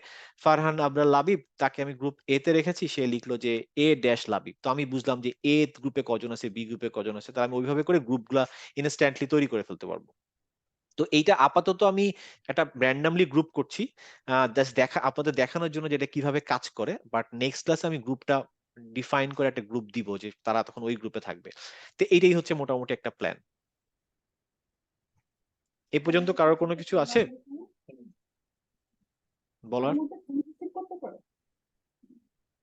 ফারহান আবরার লাবিব, তাকে আমি গ্রুপ এ তে রেখেছি। সে লিখলো যে A-লাবিব। তো আমি বুঝলাম যে A গ্রুপে কজন আছে, B গ্রুপে কজন আছে। তো আমি ওইভাবে করে গ্রুপগুলা ইনস্ট্যান্টলি তৈরি করে ফেলতে পারবো। তো এইটা আপাতত আমি একটা randomly গ্রুপ করছি। জাস্ট আপনাদের দেখানোর জন্য যে এটা কিভাবে কাজ করে। বাট নেক্সট ক্লাসে আমি গ্রুপটা ডিফাইন করে একটা গ্রুপ দিব যে তারা তখন ওই গ্রুপে থাকবে। তো এইটাই হচ্ছে মোটামুটি একটা প্ল্যান। এ পর্যন্ত কারোর কোনো কিছু আছে বলার?